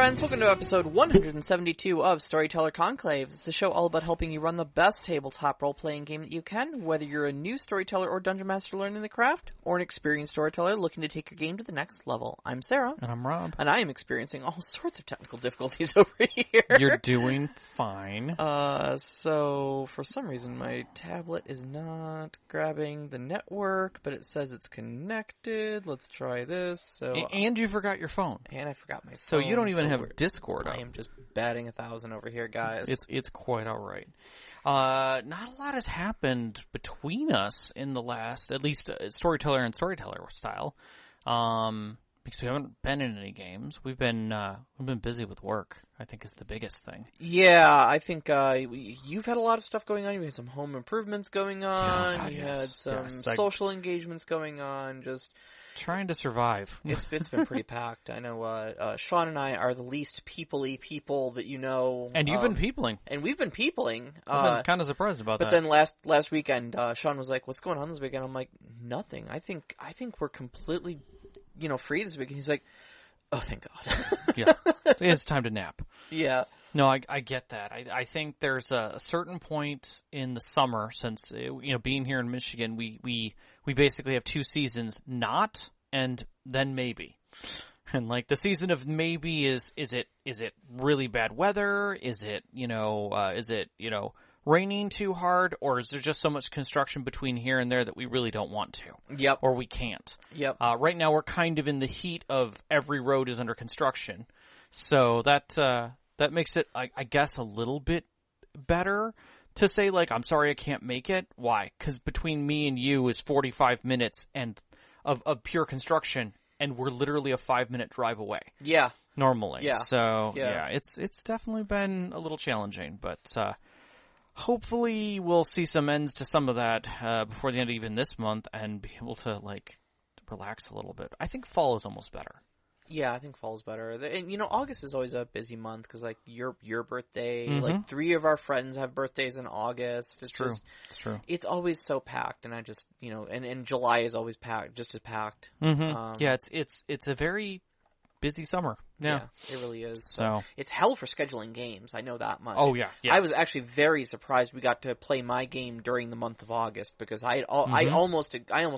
friends, welcome to episode 172 of Storyteller Conclave. This is a show all about helping you run the best tabletop role-playing game that you can, whether you're a new storyteller or dungeon master learning the craft, or an experienced storyteller looking to take your game to the next level. I'm Sarah. And I'm Rob. And I am experiencing all sorts of technical difficulties over here. You're doing fine. So, for some reason, my tablet is not grabbing the network, but it says it's connected. Let's try this. So, and you forgot your phone. And I forgot my phone. So you don't even have Discord up. I am just batting 1,000 over here, guys. It's quite all right. Not a lot has happened between us in the last, at least Storyteller and Storyteller style, because we haven't been in any games. We've been busy with work, I think, is the biggest thing. Yeah, I think you've had a lot of stuff going on. You had some home improvements going on. God, you yes. had some Yes. social engagements going on. Just trying to survive. It's been pretty packed. I know Sean and I are the least people-y people that you know. And you've been peopling. And we've been peopling. I've been kind of surprised about that. But then last weekend, Sean was like, "What's going on this weekend?" I'm like, "Nothing. I think we're completely, free this weekend." He's like, "Oh, thank God." Yeah, it's time to nap. Yeah. No, I get that. I think there's a certain point in the summer, since being here in Michigan, we basically have two seasons, not and then maybe. And like the season of maybe is it really bad weather? Is it raining too hard, or is there just so much construction between here and there that we really don't want to? Yep. Or we can't. Yep. Right now we're kind of in the heat of every road is under construction. So that makes it, I guess, a little bit better to say, like, I'm sorry I can't make it. Why? Because between me and you is 45 minutes of pure construction, and we're literally a 5-minute drive away. Yeah. Normally. Yeah. So, yeah, it's definitely been a little challenging, but hopefully we'll see some ends to some of that before the end of even this month and be able to, like, relax a little bit. I think fall is almost better. Yeah, I think fall's better. And, August is always a busy month because, like, your birthday, Mm-hmm. like, 3 of our friends have birthdays in August. It's true. It's true. It's always so packed, and I just, and July is always packed, just as packed. Mm-hmm. Yeah, it's a very busy summer. Yeah, it really is. So it's hell for scheduling games. I know that much. Oh yeah. I was actually very surprised we got to play my game during the month of August because I almost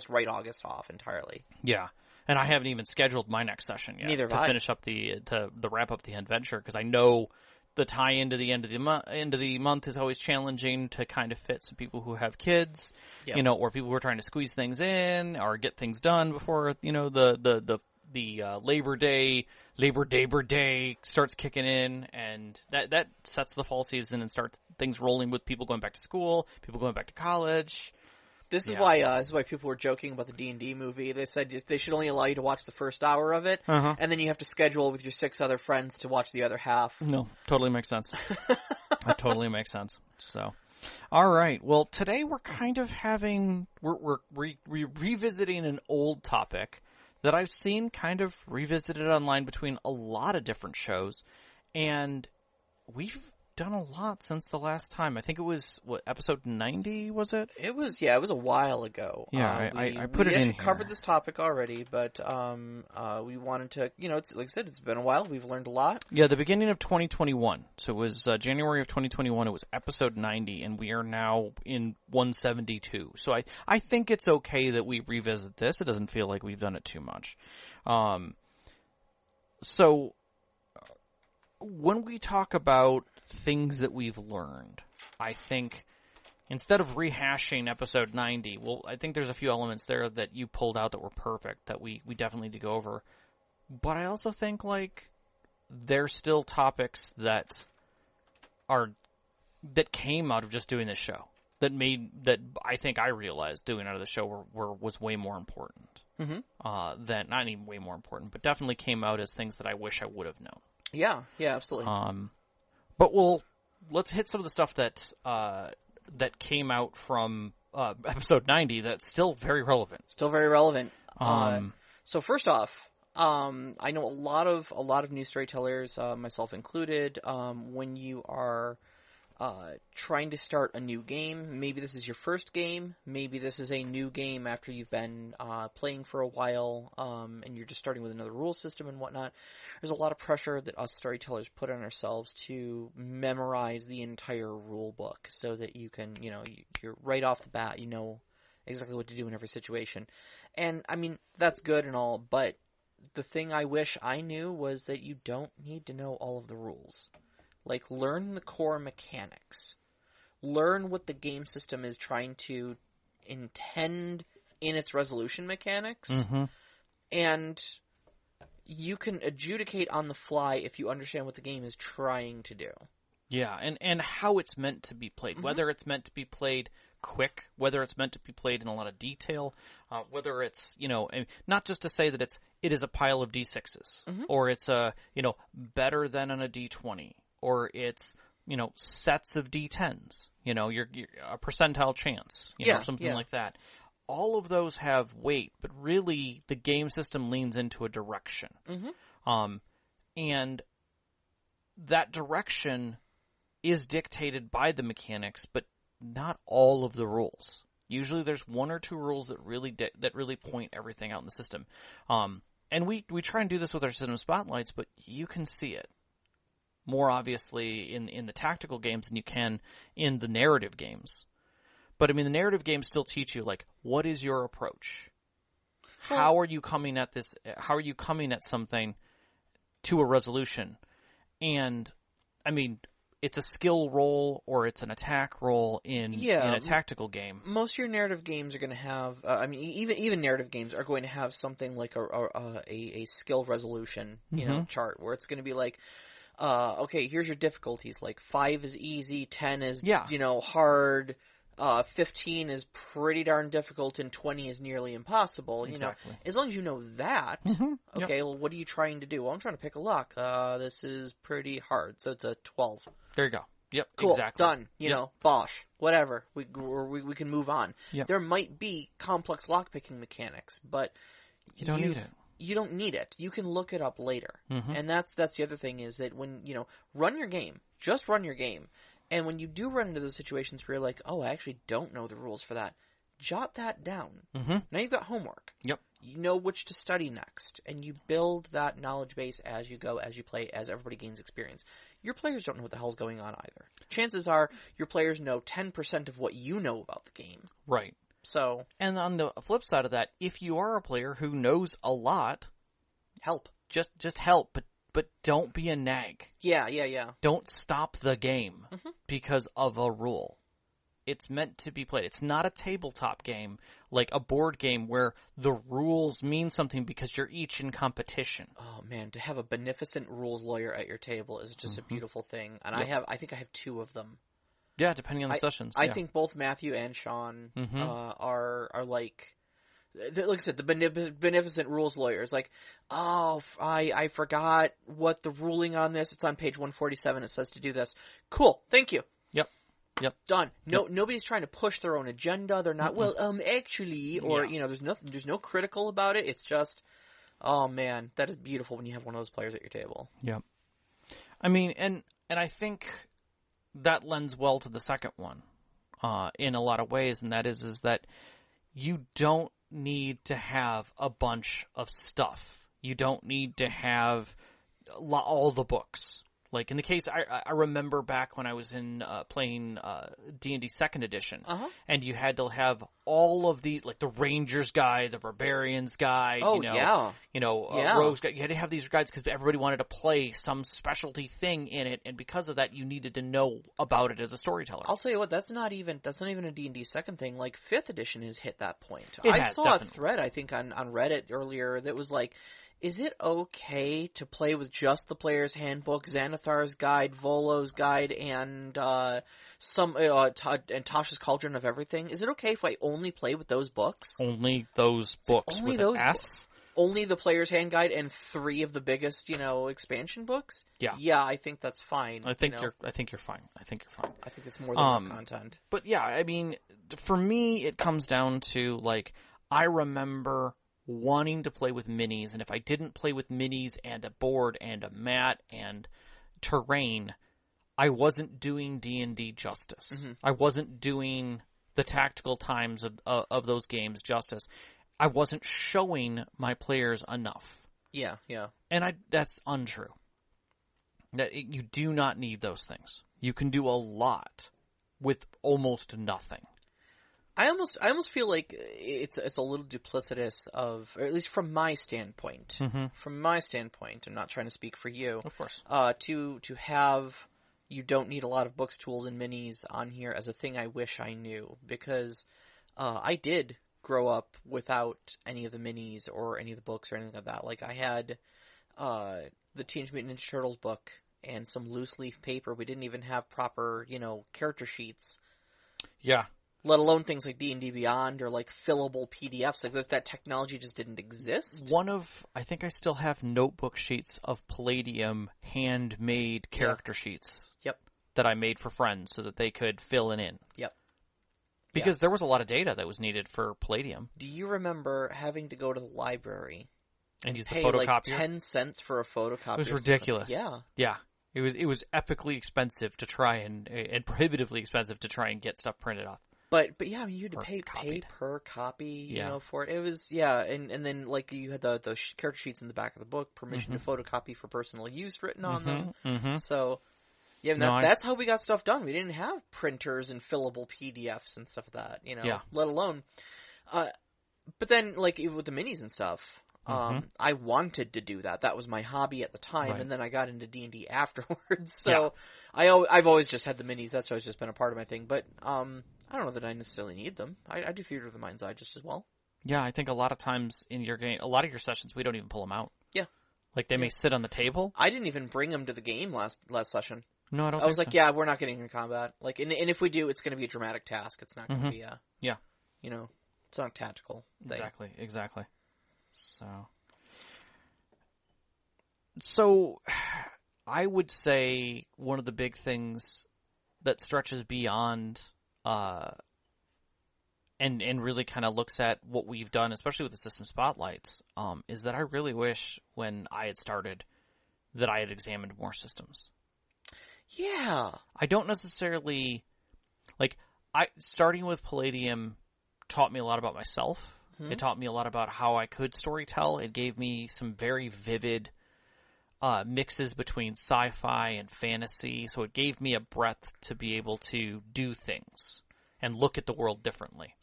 write August off entirely. Yeah. And I haven't even scheduled my next session yet Neither to finish up to wrap up the adventure, because I know the tie into the end of the month is always challenging to kind of fit some people who have kids, yep. Or people who are trying to squeeze things in or get things done before the Labor Day starts kicking in, and that sets the fall season and starts things rolling with people going back to school, people going back to college. This is why people were joking about the D&D movie. They said they should only allow you to watch the first hour of it, and then you have to schedule with your 6 other friends to watch the other half. No, totally makes sense. That totally makes sense. So, all right. Well, today we're kind of we're revisiting an old topic that I've seen kind of revisited online between a lot of different shows, and we've done a lot since the last time. I think it was, episode 90, was it? It was a while ago. Yeah, I put it in here. We covered this topic already, but we wanted to, it's, like I said, it's been a while. We've learned a lot. Yeah, the beginning of 2021. So it was January of 2021. It was episode 90, and we are now in 172. So I think it's okay that we revisit this. It doesn't feel like we've done it too much. So when we talk about things that we've learned, I think instead of rehashing episode 90, I think there's a few elements there that you pulled out that were perfect that we definitely need to go over. But I also think, like, there's still topics that came out of just doing this show that I think I realized doing out of the show was way more important. Mm-hmm. Than, not even way more important, but definitely came out as things that I wish I would have known. Yeah, absolutely. But let's hit some of the stuff that came out from episode 90 that's still very relevant. Still very relevant. So first off, I know a lot of new storytellers, myself included, when you are trying to start a new game. Maybe this is your first game. Maybe this is a new game after you've been playing for a while, and you're just starting with another rule system and whatnot. There's a lot of pressure that us storytellers put on ourselves to memorize the entire rule book so that you can, you're right off the bat, you know exactly what to do in every situation. And, I mean, that's good and all, but the thing I wish I knew was that you don't need to know all of the rules. Like, learn the core mechanics. Learn what the game system is trying to intend in its resolution mechanics. Mm-hmm. And you can adjudicate on the fly if you understand what the game is trying to do. Yeah, and how it's meant to be played. Mm-hmm. Whether it's meant to be played quick, whether it's meant to be played in a lot of detail, whether it's, not just to say that it is a pile of D6s, Mm-hmm. or it's better than on a D20, or it's, sets of D10s, you're a percentile chance, or something like that. All of those have weight, but really the game system leans into a direction. Mm-hmm. And that direction is dictated by the mechanics, but not all of the rules. Usually there's one or two rules that really point everything out in the system. And we try and do this with our system spotlights, but you can see it more obviously in the tactical games than you can in the narrative games. But I mean, the narrative games still teach you, like, what is your approach? How are you coming at this? How are you coming at something to a resolution? And I mean, it's a skill roll or it's an attack roll in a tactical game. Most of your narrative games are going to have, even narrative games are going to have something like a skill resolution, chart where it's going to be like, okay, here's your difficulties. Like 5 is easy, 10 is, hard, 15 is pretty darn difficult, and 20 is nearly impossible. Exactly. As long as you know that, okay, well, what are you trying to do? Well, I'm trying to pick a lock. This is pretty hard, so it's a 12. There you go. Yep, cool, exactly. Done. Bosh, whatever. We can move on. Yep. There might be complex lockpicking mechanics, but you don't need it. You don't need it. You can look it up later. Mm-hmm. And that's the other thing is that when, run your game. Just run your game. And when you do run into those situations where you're like, oh, I actually don't know the rules for that, jot that down. Mm-hmm. Now you've got homework. Yep. You know which to study next. And you build that knowledge base as you go, as you play, as everybody gains experience. Your players don't know what the hell's going on either. Chances are your players know 10% of what you know about the game. Right. So. And on the flip side of that, if you are a player who knows a lot, help. Just help, but don't be a nag. Yeah. Don't stop the game because of a rule. It's meant to be played. It's not a tabletop game like a board game where the rules mean something because you're each in competition. Oh man, to have a beneficent rules lawyer at your table is just a beautiful thing. And I think I have 2 of them. Yeah, depending on the sessions. I think both Matthew and Sean are like I said, the beneficent rules lawyers. Like, oh, I forgot what the ruling on this. It's on page 147. It says to do this. Cool. Thank you. Yep. Done. Nobody's trying to push their own agenda. They're not, actually, or, there's no critical about it. It's just, oh man, that is beautiful when you have one of those players at your table. Yep. I mean, and I think that lends well to the second one, in a lot of ways, and that is that you don't need to have a bunch of stuff. You don't need to have all the books. Like in the case, I remember back when I was in playing D&D 2nd Edition, and you had to have all of these, like the Ranger's Guide, the Barbarian's Guide, Rogue's Guide. You had to have these guides because everybody wanted to play some specialty thing in it, and because of that, you needed to know about it as a storyteller. I'll tell you what, that's not even a D&D 2nd thing. Like 5th Edition has hit that point. I saw definitely a thread, I think, on Reddit earlier that was like, is it okay to play with just the Player's Handbook, Xanathar's Guide, Volo's Guide, and and Tasha's Cauldron of Everything? Is it okay if I only play with those books? Only those books only with those an S? Only the Player's Hand Guide and 3 of the biggest, expansion books? Yeah, I think that's fine. I think you're fine. I think it's more than enough content. But yeah, I mean, for me, it comes down to like I remember wanting to play with minis, and if I didn't play with minis and a board and a mat and terrain, I wasn't doing D&D justice. Mm-hmm. I wasn't doing the tactical times of those games justice. I wasn't showing my players enough. Yeah, yeah. And that's untrue. You do not need those things. You can do a lot with almost nothing. I almost feel like it's a little duplicitous or at least from my standpoint. Mm-hmm. From my standpoint, I'm not trying to speak for you. Of course. To have you don't need a lot of books, tools, and minis on here as a thing I wish I knew, because I did grow up without any of the minis or any of the books or anything like that. Like, I had the Teenage Mutant Ninja Turtles book and some loose leaf paper. We didn't even have proper, character sheets. Yeah. Let alone things like D&D Beyond or like fillable PDFs. Like, that technology just didn't exist. I think I still have notebook sheets of Palladium handmade character sheets. Yep. That I made for friends so that they could fill it in. Yep. Because there was a lot of data that was needed for Palladium. Do you remember having to go to the library and use the pay photocopier? like 10 cents for a photocopier? It was ridiculous. Yeah. Yeah. It was epically expensive to try and prohibitively expensive to try and get stuff printed off. But yeah, I mean, you had to pay per copy, for it. It was, and then like you had the character sheets in the back of the book, permission to photocopy for personal use written on them. Mm-hmm. So, yeah, that's how we got stuff done. We didn't have printers and fillable PDFs and stuff like that, let alone. But then, like, even with the minis and stuff, I wanted to do that. That was my hobby at the time, right. And then I got into D&D afterwards. So I've always just had the minis. That's always just been a part of my thing. But I don't know that I necessarily need them. I do Theater of the Mind's Eye just as well. Yeah, I think a lot of times in your game, a lot of your sessions, we don't even pull them out. Yeah. Like, they may sit on the table. I didn't even bring them to the game last session. No, I don't I was think like, so. yeah, we're not getting into combat. Like, and if we do, it's going to be a dramatic task. It's not going to be a... Yeah. It's not a tactical thing. Exactly. So, I would say one of the big things that stretches beyond and really kind of looks at what we've done, especially with the system spotlights, is that I really wish when I had started that I had examined more systems. Yeah. I don't necessarily starting with Palladium taught me a lot about myself. Mm-hmm. It taught me a lot about how I could storytell. It gave me some very vivid mixes between sci-fi and fantasy, so it gave me a breadth to be able to do things and look at the world differently,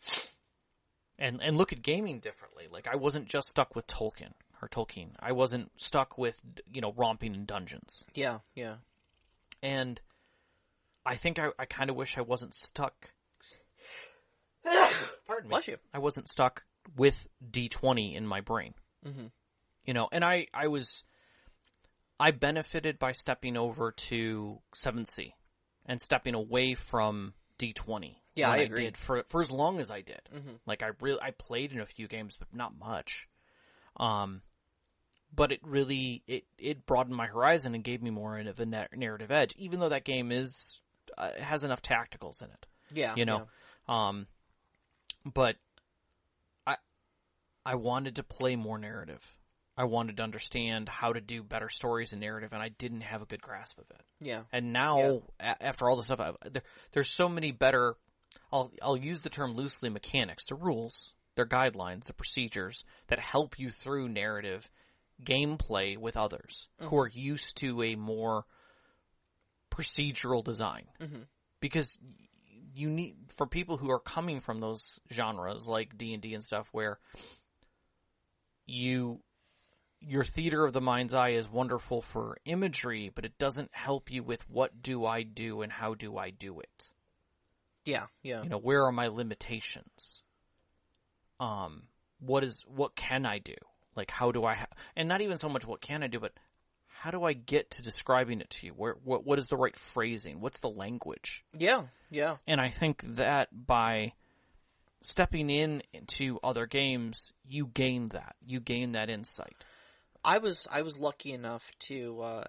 and look at gaming differently. Like, I wasn't just stuck with Tolkien. I wasn't stuck with romping in dungeons. Yeah. And I think I kind of wish I wasn't stuck. Pardon me. Bless you. I wasn't stuck with D20 in my brain. Mm-hmm. And I benefited by stepping over to 7th Sea and stepping away from D20. Yeah, I agree. Did for as long as I did. Mm-hmm. Like, I played in a few games, but not much. But it really it broadened my horizon and gave me more of a narrative edge, even though that game has enough tacticals in it. Yeah. Yeah. But I wanted to play more narrative. I wanted to understand how to do better stories and narrative, and I didn't have a good grasp of it. Yeah. And now, after all the stuff, there's so many better. I'll use the term loosely, mechanics, the rules, their guidelines, the procedures that help you through narrative gameplay with others who are used to a more procedural design. Mm-hmm. Because you need, for people who are coming from those genres like D&D and stuff, where your theater of the mind's eye is wonderful for imagery, but it doesn't help you with what do I do and how do I do it. Yeah. Where are my limitations? What can I do? Like, how do I and not even so much what can I do, but how do I get to describing it to you? What is the right phrasing? What's the language? Yeah. And I think that by stepping into other games, you gain that insight. I was lucky enough to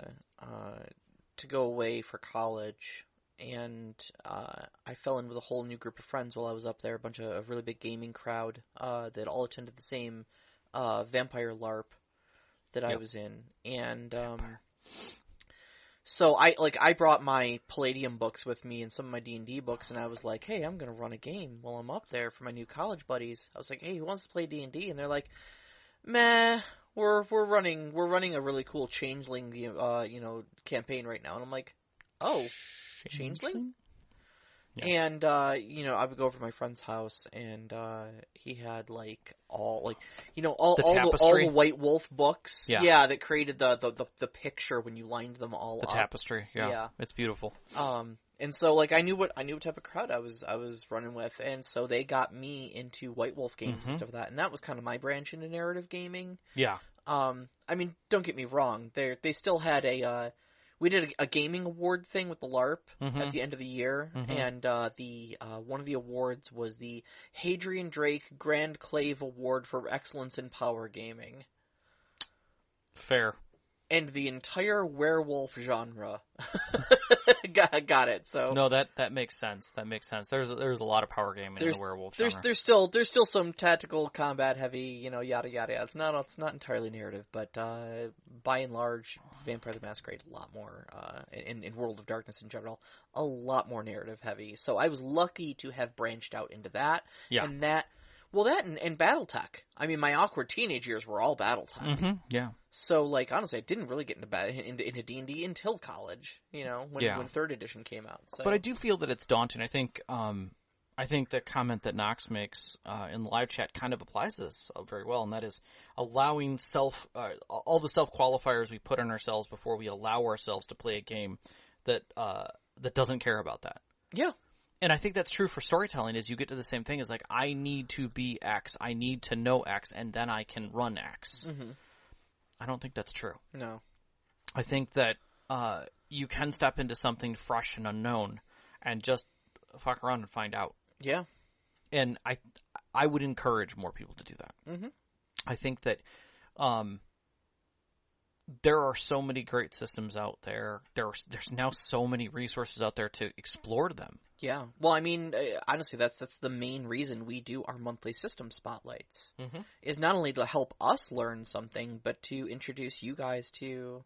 go away for college, and I fell in with a whole new group of friends while I was up there. A really big gaming crowd that all attended the same vampire LARP that I was in, and So I brought my Palladium books with me and some of my D&D books, and I was like, hey, I'm gonna run a game while I'm up there for my new college buddies. I was like, hey, who wants to play D&D? And they're like, meh, we're running a really cool Changeling campaign right now. And I'm like, oh, Changeling? Yeah. And, I would go over to my friend's house, and he had, all the White Wolf books. Yeah, that created the picture when you lined them all up. The tapestry, yeah. It's beautiful. And so, I knew what type of crowd I was running with, and so they got me into White Wolf games and stuff like that, and that was kind of my branch into narrative gaming. Yeah. I mean, don't get me wrong, they still had we did a gaming award thing with the LARP at the end of the year, and one of the awards was the Hadrian Drake Grand Clave Award for Excellence in Power Gaming. Fair. And the entire werewolf genre got it. So no, that makes sense. That makes sense. There's a lot of power gaming in the werewolf genre. There's still some tactical combat heavy, yada yada yada. It's not entirely narrative, but by and large, Vampire the Masquerade a lot more in World of Darkness in general, a lot more narrative heavy. So I was lucky to have branched out into that. Yeah. And that and BattleTech. I mean, my awkward teenage years were all BattleTech. Yeah. So, honestly, I didn't really get into D&D until college, when 3rd edition came out. So. But I do feel that it's daunting. I think the comment that Knox makes in the live chat kind of applies to this very well, and that is allowing all the self-qualifiers we put on ourselves before we allow ourselves to play a game that doesn't care about that. Yeah. And I think that's true for storytelling, is you get to the same thing as I need to be X, I need to know X, and then I can run X. Mm-hmm. I don't think that's true. No. I think that you can step into something fresh and unknown and just fuck around and find out. Yeah. And I would encourage more people to do that. Mm-hmm. I think that there are so many great systems out there. There's now so many resources out there to explore them. Yeah. Well, I mean, honestly, that's the main reason we do our monthly system spotlights. Mm-hmm. Is not only to help us learn something, but to introduce you guys to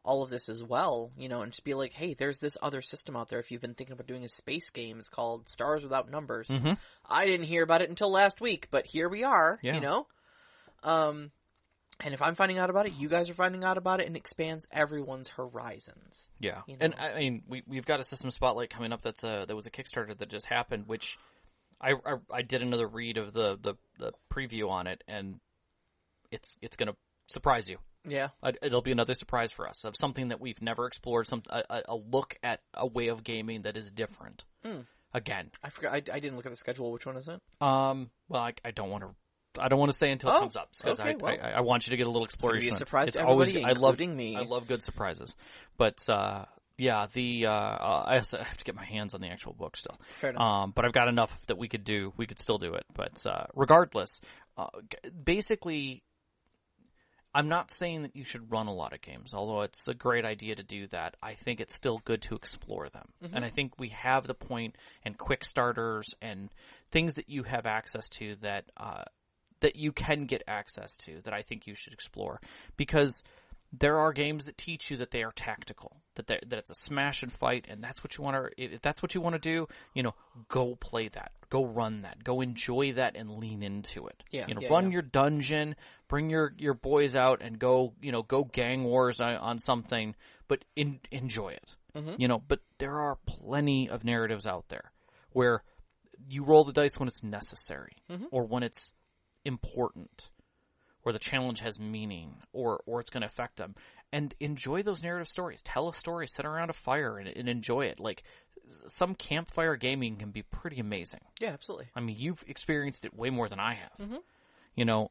all of this as well, and just be like, hey, there's this other system out there. If you've been thinking about doing a space game, it's called Stars Without Numbers. Mm-hmm. I didn't hear about it until last week, but here we are, And if I'm finding out about it, you guys are finding out about it, and it expands everyone's horizons. Yeah. And I mean, we've got a system spotlight coming up that was a Kickstarter that just happened, which I did another read of the preview on it, and it's going to surprise you. Yeah. It'll be another surprise for us of something that we've never explored, a look at a way of gaming that is different. Again. I forgot. I didn't look at the schedule. Which one is it? Well, I don't want to say until it comes up, because I want you to get a little exploration. It's going to be a surprise to everybody, including me. I love good surprises. But, I have to get my hands on the actual book still. Fair enough. But I've got enough that we could still do it. But, regardless, basically, I'm not saying that you should run a lot of games, although it's a great idea to do that. I think it's still good to explore them. Mm-hmm. And I think we have the point and quick starters and things that you have access to that you can get access to that I think you should explore. Because there are games that teach you that they are tactical, that it's a smash and fight, and that's what you want to. If that's what you want to do, go play that, go run that, go enjoy that, and lean into it. Yeah, run your dungeon, bring your boys out, and go gang wars on something, but enjoy it. Mm-hmm. But there are plenty of narratives out there where you roll the dice when it's necessary, mm-hmm. or when it's important, where the challenge has meaning, or it's going to affect them. And enjoy those narrative stories. Tell a story, sit around a fire, and enjoy it. Some campfire gaming can be pretty amazing. Yeah, absolutely. I mean, you've experienced it way more than I have. Mm-hmm.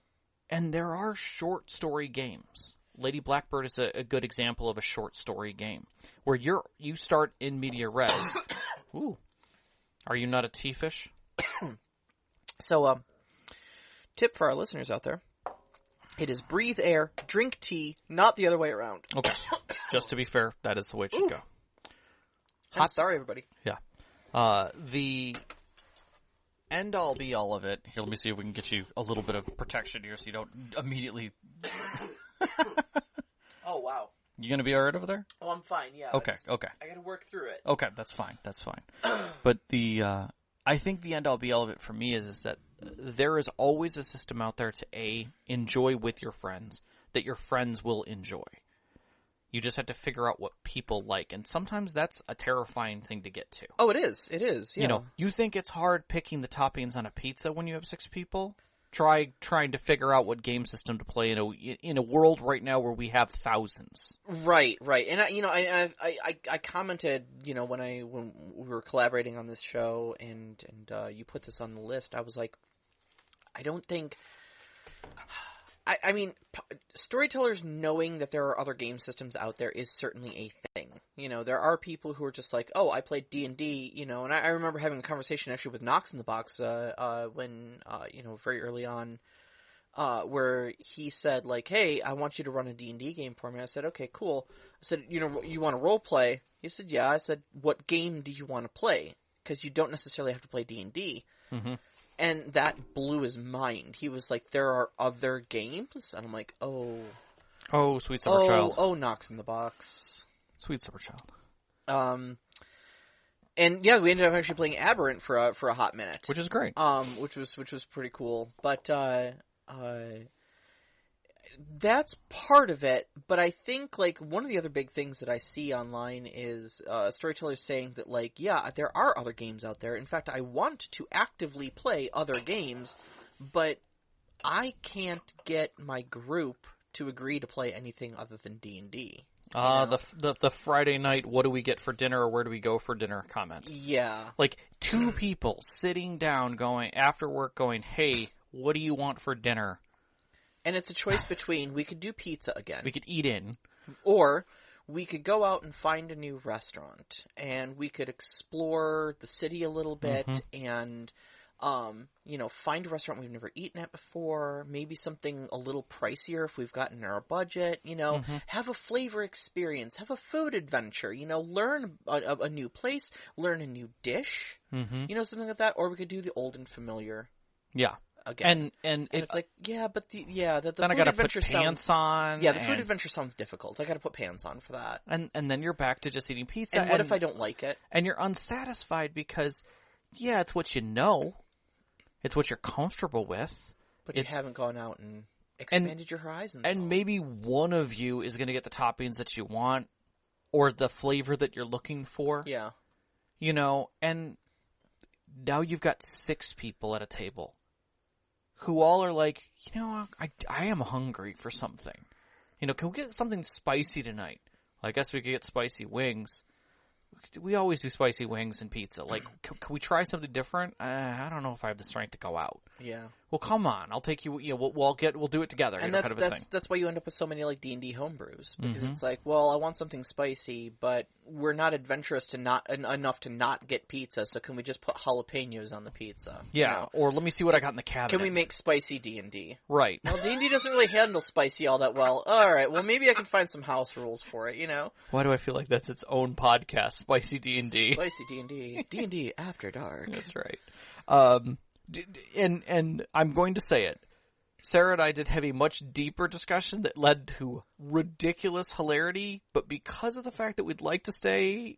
And there are short story games. Lady Blackbird is a good example of a short story game, where you start in media res. Ooh. Are you not a tea fish? So, tip for our listeners out there. It is breathe air, drink tea, not the other way around. Okay. Just to be fair, that is the way it should go. I'm sorry, everybody. Yeah. The end-all, be-all of it. Here, let me see if we can get you a little bit of protection here so you don't immediately... Oh, wow. You gonna be alright over there? Oh, I'm fine. Yeah. Okay. I got to work through it. Okay, that's fine. But I think the end all be all of it for me is that there is always a system out there to enjoy with your friends that your friends will enjoy. You just have to figure out what people like, and sometimes that's a terrifying thing to get to. Oh, it is. It is. Yeah. You know, you think it's hard picking the toppings on a pizza when you have 6 people? Try trying to figure out what game system to play in a world right now where we have thousands. Right. And I commented, when we were collaborating on this show, and you put this on the list, I was like, I don't think. I mean, storytellers knowing that there are other game systems out there is certainly a thing. There are people who are just like, oh, I played D&D, and I remember having a conversation actually with Knox in the Box, when, very early on, where he said, like, hey, I want you to run a D&D game for me. I said, okay, cool. I said, you want to role play? He said, yeah. I said, what game do you want to play? Because you don't necessarily have to play D&D. Mm-hmm. And that blew his mind. He was like, there are other games? And I'm like, oh. Oh, Sweet Summer Child. Oh, Knox in the Box. Sweet Summer Child. And yeah, we ended up actually playing Aberrant for a hot minute. Which is great. Which was pretty cool. But, that's part of it, but I think, like, one of the other big things that I see online is storytellers saying that, like, yeah, there are other games out there. In fact, I want to actively play other games, but I can't get my group to agree to play anything other than D&D. The Friday night, what do we get for dinner or where do we go for dinner comment. Yeah. Like, 2 people sitting down after work going, hey, what do you want for dinner? And it's a choice between we could do pizza again. We could eat in. Or we could go out and find a new restaurant. And we could explore the city a little bit and, find a restaurant we've never eaten at before. Maybe something a little pricier if we've got in our budget. Have a flavor experience. Have a food adventure. Learn a new place. Learn a new dish. Something like that. Or we could do the old and familiar. Yeah. Again. And it's like, yeah, but the then I gotta put pants on. Yeah, the food adventure sounds difficult. I gotta put pants on for that. And then you're back to just eating pizza. And what if I don't like it? And you're unsatisfied because, yeah, it's what you know. It's what you're comfortable with. But you haven't gone out and expanded your horizons. And maybe one of you is going to get the toppings that you want or the flavor that you're looking for. Yeah. And now you've got 6 people at a table who all are like, I am hungry for something. Can we get something spicy tonight? Well, I guess we could get spicy wings. We always do spicy wings and pizza. Like, can we try something different? I don't know if I have the strength to go out. Yeah. Well, come on. I'll take you. We'll do it together. And that's why you end up with so many like D&D homebrews because it's like, well, I want something spicy, but we're not adventurous enough to not get pizza. So can we just put jalapenos on the pizza? Yeah. Or let me see what I got in the cabinet. Can we make spicy D&D? Right. Well, D&D doesn't really handle spicy all that well. All right. Well, maybe I can find some house rules for it. Why do I feel like that's its own podcast? Spicy D&D. Spicy D&D. D&D After Dark. That's right. And I'm going to say it. Sarah and I did have a much deeper discussion that led to ridiculous hilarity, but because of the fact that we'd like to stay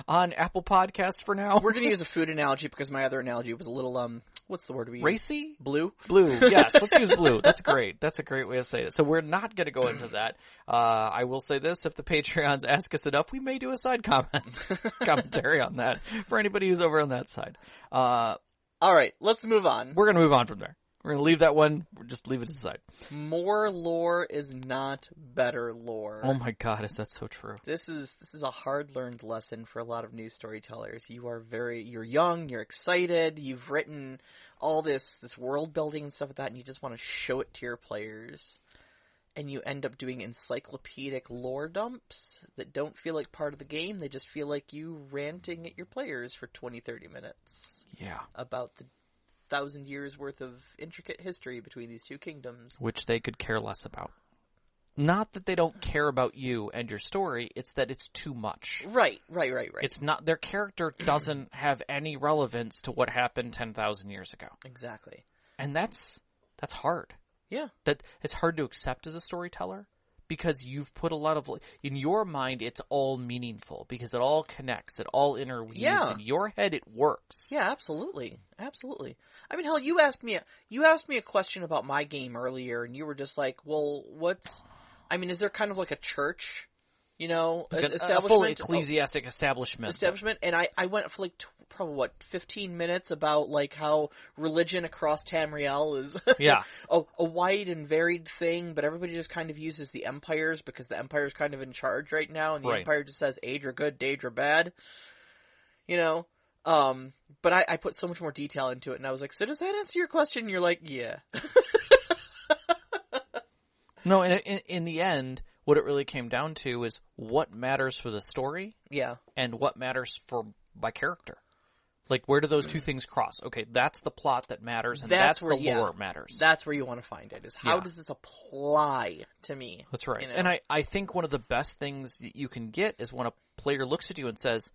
on Apple Podcasts for now, we're going to use a food analogy because my other analogy was a little what's the word we use? Racy? Blue. Yes, let's use blue. That's great. That's a great way of saying it. So we're not going to go into that. I will say this: if the Patreons ask us enough, we may do a side commentary on that for anybody who's over on that side. All right, let's move on. We're going to move on from there. We're going to leave that one. Just leave it aside. More lore is not better lore. Oh my God, is that so true? This is a hard-learned lesson for a lot of new storytellers. You're young, you're excited, you've written all this world building and stuff like that, and you just want to show it to your players. And you end up doing encyclopedic lore dumps that don't feel like part of the game. They just feel like you ranting at your players for 20-30 minutes. Yeah. About the 1,000 years worth of intricate history between these two kingdoms. Which they could care less about. Not that they don't care about you and your story, it's that it's too much. Right. It's not, their character doesn't have any relevance to what happened 10,000 years ago. Exactly. And that's hard. Yeah. That it's hard to accept as a storyteller because you've put a lot of, in your mind, it's all meaningful because it all connects, it all interweaves. Yeah. In your head, it works. Yeah, absolutely. Absolutely. I mean, hell, you asked me a question about my game earlier, and you were just like, well, is there kind of like a church, establishment? A full ecclesiastic establishment. And I went for like probably 15 minutes about like how religion across Tamriel is Yeah. a wide and varied thing, but everybody just kind of uses the empires because the empire's kind of in charge right now, and the empire just says Aedra good, Daedra bad, But I put so much more detail into it, and I was like, so does that answer your question? And you're like, yeah. No, and in the end, what it really came down to is what matters for the story, and what matters for my character. Like, where do those two things cross? Okay, that's the plot that matters, and that's where the lore matters. That's where you want to find it, is how does this apply to me? That's right. And I think one of the best things that you can get is when a player looks at you and says,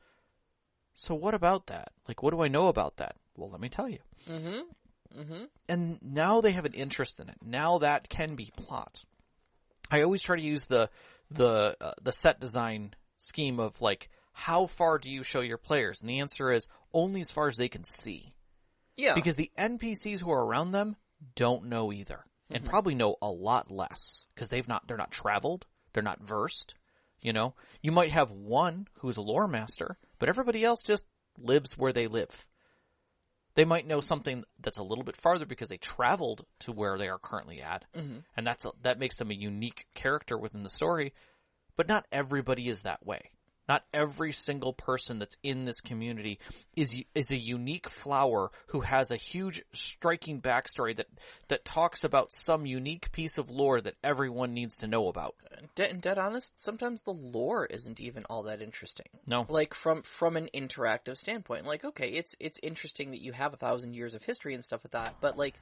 so what about that? Like, what do I know about that? Well, let me tell you. Mm-hmm. Mm-hmm. And now they have an interest in it. Now that can be plot. I always try to use the set design scheme of, like, how far do you show your players? And the answer is only as far as they can see. Yeah. Because the NPCs who are around them don't know either. And probably know a lot less. Because they're not traveled. They're not versed. You might have one who's a lore master, but everybody else just lives where they live. They might know something that's a little bit farther because they traveled to where they are currently at. Mm-hmm. And that makes them a unique character within the story. But not everybody is that way. Not every single person that's in this community is a unique flower who has a huge, striking backstory that talks about some unique piece of lore that everyone needs to know about. Dead honest, sometimes the lore isn't even all that interesting. No. Like, from an interactive standpoint. Like, okay, it's interesting that you have 1,000 years of history and stuff like that, but, like,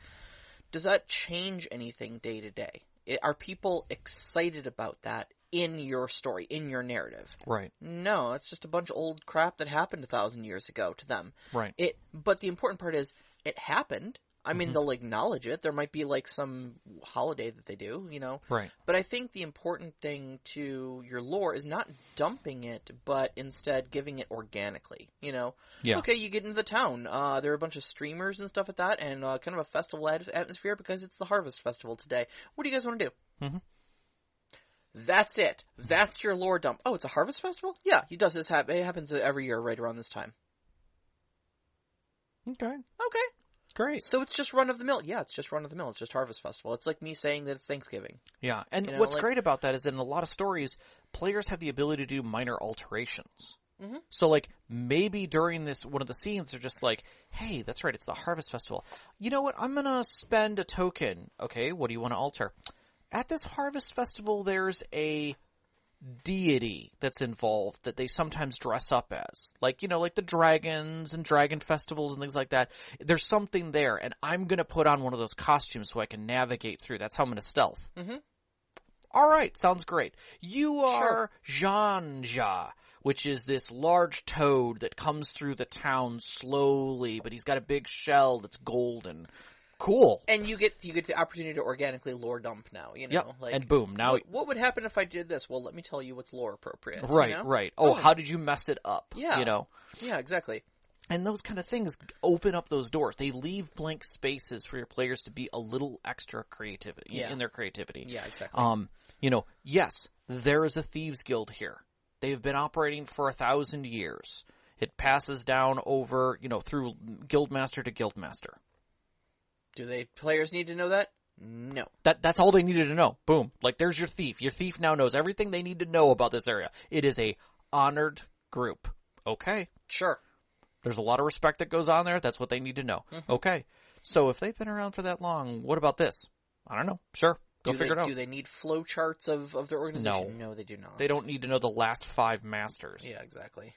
does that change anything day to day? Are people excited about that in your story, in your narrative? Right. No, it's just a bunch of old crap that happened 1,000 years ago to them. Right. But the important part is, it happened. I mean, they'll acknowledge it. There might be, like, some holiday that they do, Right. But I think the important thing to your lore is not dumping it, but instead giving it organically, Yeah. Okay, you get into the town. There are a bunch of streamers and stuff like that, and kind of a festival atmosphere because it's the Harvest Festival today. What do you guys want to do? Mm-hmm. That's it. That's your lore dump. Oh, it's a Harvest Festival? Yeah, it does this happen. It happens every year right around this time. Okay. Great. So it's just run-of-the-mill. Yeah, it's just run-of-the-mill. It's just Harvest Festival. It's like me saying that it's Thanksgiving. Yeah, and what's great about that is in a lot of stories, players have the ability to do minor alterations. Mm-hmm. So, like, maybe during one of the scenes, they're just like, hey, that's right, it's the Harvest Festival. You know what? I'm going to spend a token. Okay, what do you want to alter? At this Harvest Festival, there's a deity that's involved that they sometimes dress up as. Like, like the dragons and dragon festivals and things like that. There's something there, and I'm going to put on one of those costumes so I can navigate through. That's how I'm going to stealth. Mm-hmm. All right, sounds great. You are Janja, which is this large toad that comes through the town slowly, but he's got a big shell that's golden. Cool. And you get the opportunity to organically lore dump now, Yep. Like, and boom, now... What would happen if I did this? Well, let me tell you what's lore appropriate. Right, right. Oh, how did you mess it up? Yeah. Yeah, exactly. And those kind of things open up those doors. They leave blank spaces for your players to be a little extra creativity in their creativity. Yeah, exactly. Yes, there is a thieves guild here. They've been operating for 1,000 years. It passes down over, through guildmaster to guildmaster. Do players need to know that? No. That's all they needed to know. Boom. Like, there's your thief. Your thief now knows everything they need to know about this area. It is a honored group. Okay. Sure. There's a lot of respect that goes on there. That's what they need to know. Mm-hmm. Okay. So if they've been around for that long, what about this? I don't know. Sure. Go figure it out. Do they need flow charts of their organization? No, they do not. They don't need to know the last 5 masters. Yeah, exactly.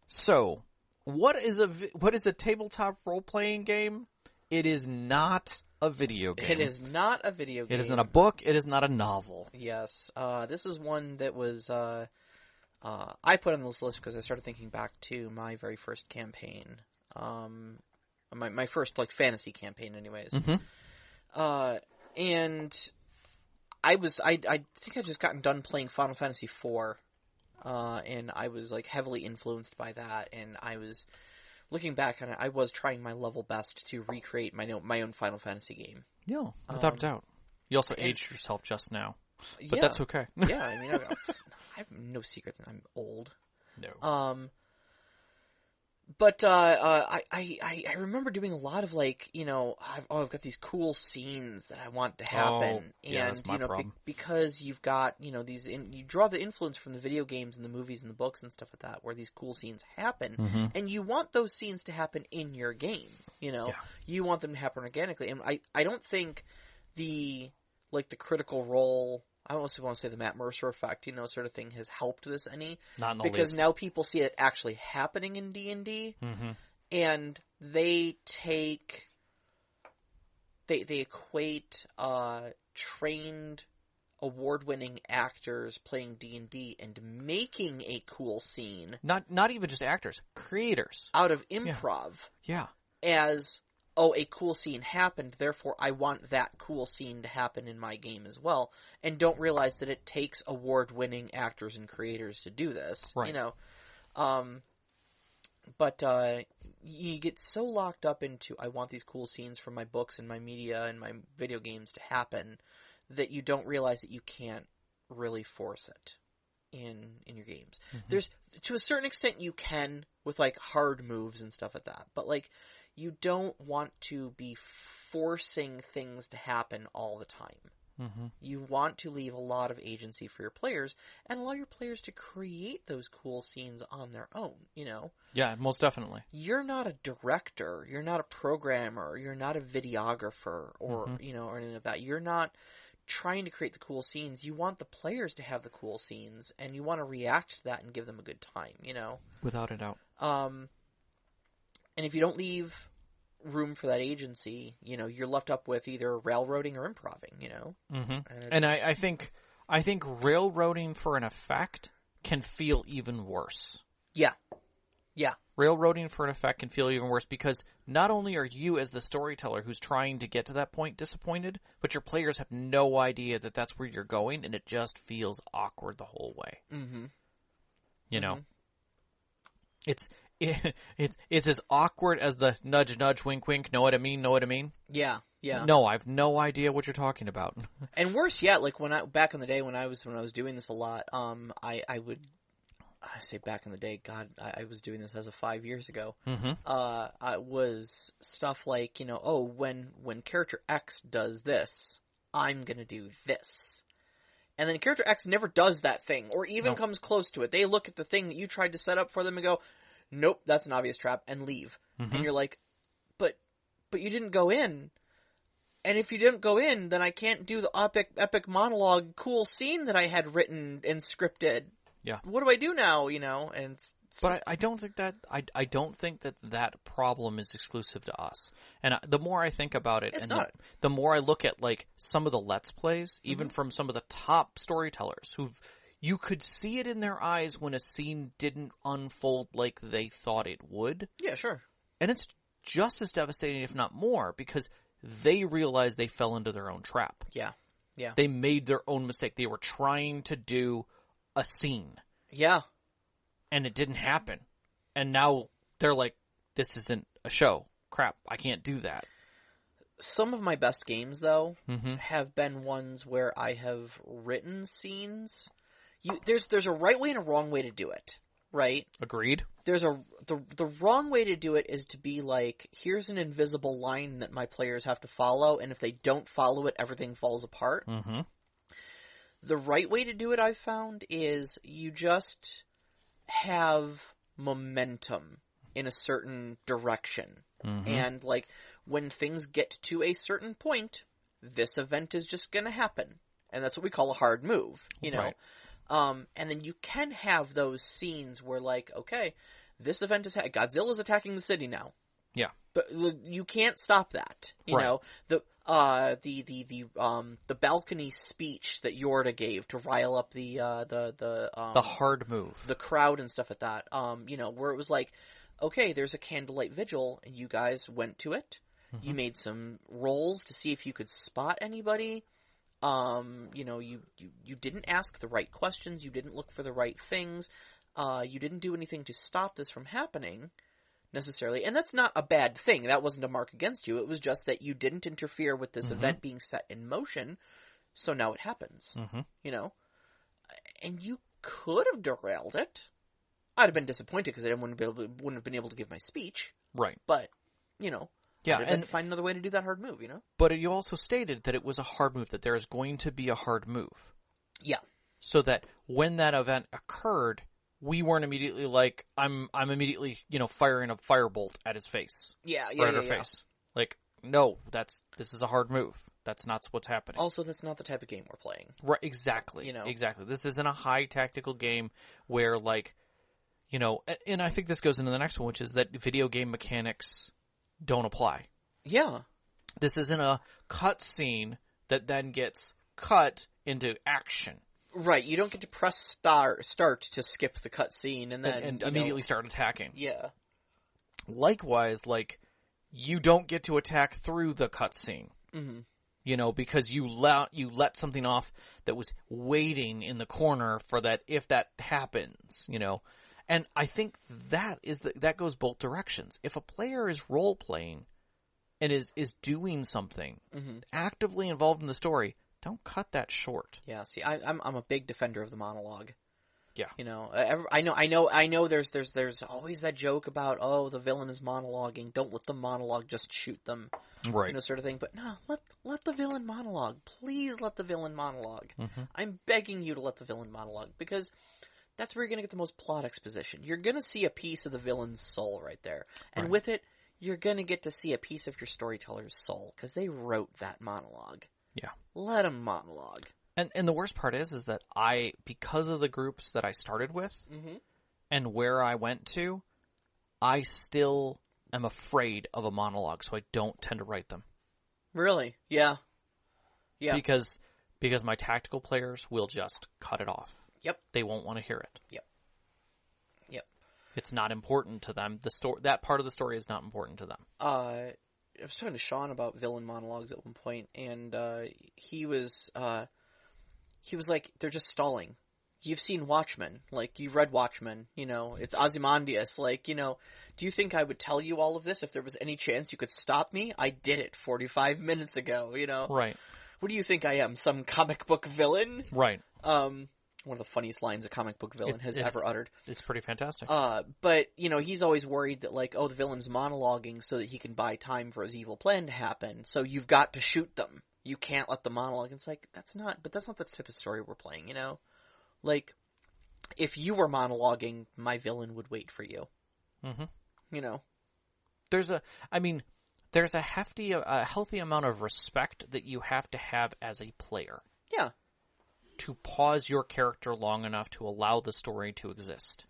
So... What is a tabletop role-playing game? It is not a video game. It is not a video game. It is not a book. It is not a novel. Yes. This is one that was, I put on this list because I started thinking back to my very first campaign. My first, fantasy campaign anyways. Mm-hmm. And I think I just gotten done playing Final Fantasy IV, and I was like heavily influenced by that, and I was looking back on it, I was trying my level best to recreate my own Final Fantasy game. Yeah, without a doubt. You also aged yourself just now, but yeah, that's okay. Yeah, I mean, I have no secret that I'm old. No. But I remember doing a lot of like, I've got these cool scenes that I want to happen, that's my problem. Because you've got you draw the influence from the video games and the movies and the books and stuff like that, where these cool scenes happen, and you want those scenes to happen in your game. You want them to happen organically, and I don't think the Critical Role. I don't want to say the Matt Mercer effect, sort of thing has helped this any. Not in the because least. now people see it actually happening in D&D, and they equate trained, award-winning actors playing D&D and making a cool scene. Not even just actors, creators out of improv. Yeah. As a cool scene happened, therefore I want that cool scene to happen in my game as well, and don't realize that it takes award-winning actors and creators to do this, right. But you get so locked up into, I want these cool scenes from my books and my media and my video games to happen, that you don't realize that you can't really force it in your games. There's, to a certain extent you can, with like hard moves and stuff like that, but like, you don't want to be forcing things to happen all the time. You want to leave a lot of agency for your players and allow your players to create those cool scenes on their own, Yeah, most definitely. You're not a director, you're not a programmer, you're not a videographer or, or anything like that. You're not trying to create the cool scenes. You want the players to have the cool scenes, and you want to react to that and give them a good time, Without a doubt. And if you don't leave room for that agency, you're left up with either railroading or improving, And I think railroading for an effect can feel even worse. Yeah. Railroading for an effect can feel even worse because not only are you as the storyteller who's trying to get to that point disappointed, but your players have no idea that that's where you're going, and it just feels awkward the whole way. It's as awkward as the nudge, nudge, wink, wink, know what I mean? Yeah. No, I have no idea what you're talking about. And worse yet, like back in the day when I was doing this a lot, I say back in the day, God, I was doing this as of 5 years ago. I was stuff like, when character X does this, I'm gonna do this. And then character X never does that thing, or even comes close to it. They look at the thing that you tried to set up for them and go, nope, that's an obvious trap, and leave. And you're like, but you didn't go in. And if you didn't go in, then I can't do the epic monologue cool scene that I had written and scripted. Yeah. What do I do now, And but I don't think that I don't think that problem is exclusive to us. And the more I think about it, the more I look at like some of the Let's Plays, even from some of the top storytellers you could see it in their eyes when a scene didn't unfold like they thought it would. Yeah, sure. And it's just as devastating, if not more, because they realized they fell into their own trap. Yeah. They made their own mistake. They were trying to do a scene. Yeah. And it didn't happen. And now they're like, this isn't a show. Crap, I can't do that. Some of my best games, though, have been ones where I have written scenes. There's a right way and a wrong way to do it, right? Agreed. There's the wrong way to do it is to be like, here's an invisible line that my players have to follow, and if they don't follow it, everything falls apart. The right way to do it, I've found, is you just have momentum in a certain direction. And, like, when things get to a certain point, this event is just going to happen. And that's what we call a hard move, you know? Right. And then you can have those scenes where, like, okay, this event is Godzilla's attacking the city now. Yeah. But you can't stop that. You know, the balcony speech that Yorda gave to rile up the hard move, the crowd and stuff like that. You know, where it was like, okay, there's a candlelight vigil, and you guys went to it. You made some rolls to see if you could spot anybody. You didn't ask the right questions. You didn't look for the right things. You didn't do anything to stop this from happening necessarily. And that's not a bad thing. That wasn't a mark against you. It was just that you didn't interfere with this event being set in motion. So now it happens, and you could have derailed it. I'd have been disappointed because I wouldn't have been able to give my speech. Right. But, and find another way to do that hard move, But you also stated that it was a hard move, that there is going to be a hard move. Yeah. So that when that event occurred, we weren't immediately like, I'm immediately, firing a firebolt at his face. Yeah. At her face. Like, no, this is a hard move. That's not what's happening. Also, that's not the type of game we're playing. Right, exactly. Exactly. This isn't a high tactical game where, and I think this goes into the next one, which is that video game mechanics don't apply. Yeah. This isn't a cut scene that then gets cut into action. Right. You don't get to press start to skip the cut scene and then and immediately start attacking. Yeah. Likewise, you don't get to attack through the cut scene. Mm-hmm. Because you let something off that was waiting in the corner for that if that happens, And I think that goes both directions. If a player is role playing and is doing something actively involved in the story, don't cut that short. Yeah, see, I'm a big defender of the monologue. Yeah. I know there's always that joke about, oh, the villain is monologuing, don't let them monologue, just shoot them. Right. Sort of thing. But no, let the villain monologue. Please let the villain monologue. Mm-hmm. I'm begging you to let the villain monologue, because that's where you're going to get the most plot exposition. You're going to see a piece of the villain's soul right there. And with it, you're going to get to see a piece of your storyteller's soul, because they wrote that monologue. Yeah. Let them monologue. And the worst part is that because of the groups that I started with and where I went to, I still am afraid of a monologue, so I don't tend to write them. Really? Yeah. Yeah. Because my tactical players will just cut it off. Yep. They won't want to hear it. Yep. It's not important to them. That part of the story is not important to them. I was talking to Sean about villain monologues at one point, and he was like, they're just stalling. You've seen Watchmen. You've read Watchmen. It's Ozymandias. Do you think I would tell you all of this if there was any chance you could stop me? I did it 45 minutes ago, Right. What do you think I am, some comic book villain? Right. One of the funniest lines a comic book villain has ever uttered. It's pretty fantastic. But, he's always worried that, the villain's monologuing so that he can buy time for his evil plan to happen. So you've got to shoot them. You can't let the monologue. It's that's not the type of story we're playing, if you were monologuing, my villain would wait for you. Mm-hmm. There's a healthy amount of respect that you have to have as a player. Yeah. To pause your character long enough to allow the story to exist.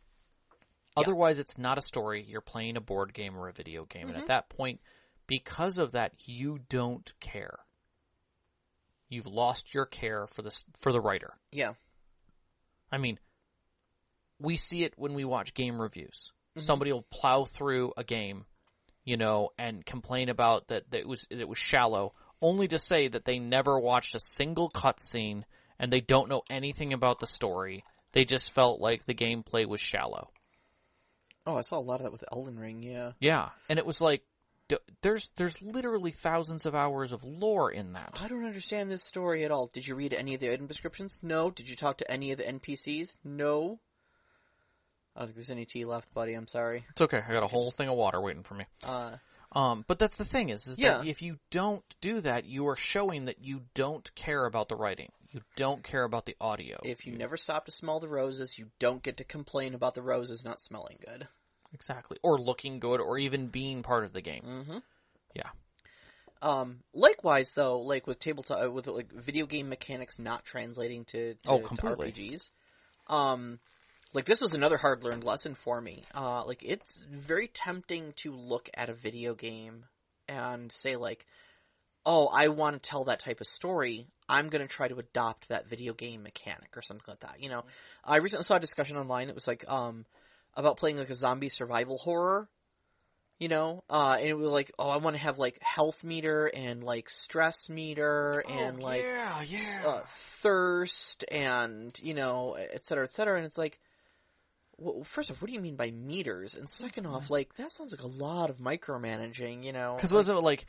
Otherwise, it's not a story. You're playing a board game or a video game. And at that point, because of that, you don't care. You've lost your care for the writer. Yeah. We see it when we watch game reviews. Somebody will plow through a game, and complain about that it was shallow, only to say that they never watched a single cutscene and they don't know anything about the story. They just felt like the gameplay was shallow. Oh, I saw a lot of that with Elden Ring, yeah. Yeah, and it was like, there's literally thousands of hours of lore in that. I don't understand this story at all. Did you read any of the item descriptions? No. Did you talk to any of the NPCs? No. I don't think there's any tea left, buddy. I'm sorry. It's okay. I got a whole thing of water waiting for me. But that's the thing is that if you don't do that, you are showing that you don't care about the writing. You don't care about the audio. If you never stop to smell the roses, you don't get to complain about the roses not smelling good. Exactly. Or looking good, or even being part of the game. Mm-hmm. Yeah. Likewise, though, with tabletop, with video game mechanics not translating to RPGs, this was another hard learned lesson for me. It's very tempting to look at a video game and say, oh, I want to tell that type of story. I'm going to try to adopt that video game mechanic or something like that. I recently saw a discussion online that was about playing a zombie survival horror. and it was like, oh, I want to have like health meter and like stress meter and like thirst and et cetera, and it's like, well, first off, what do you mean by meters? And second off, like, that sounds like a lot of micromanaging, Because wasn't it like,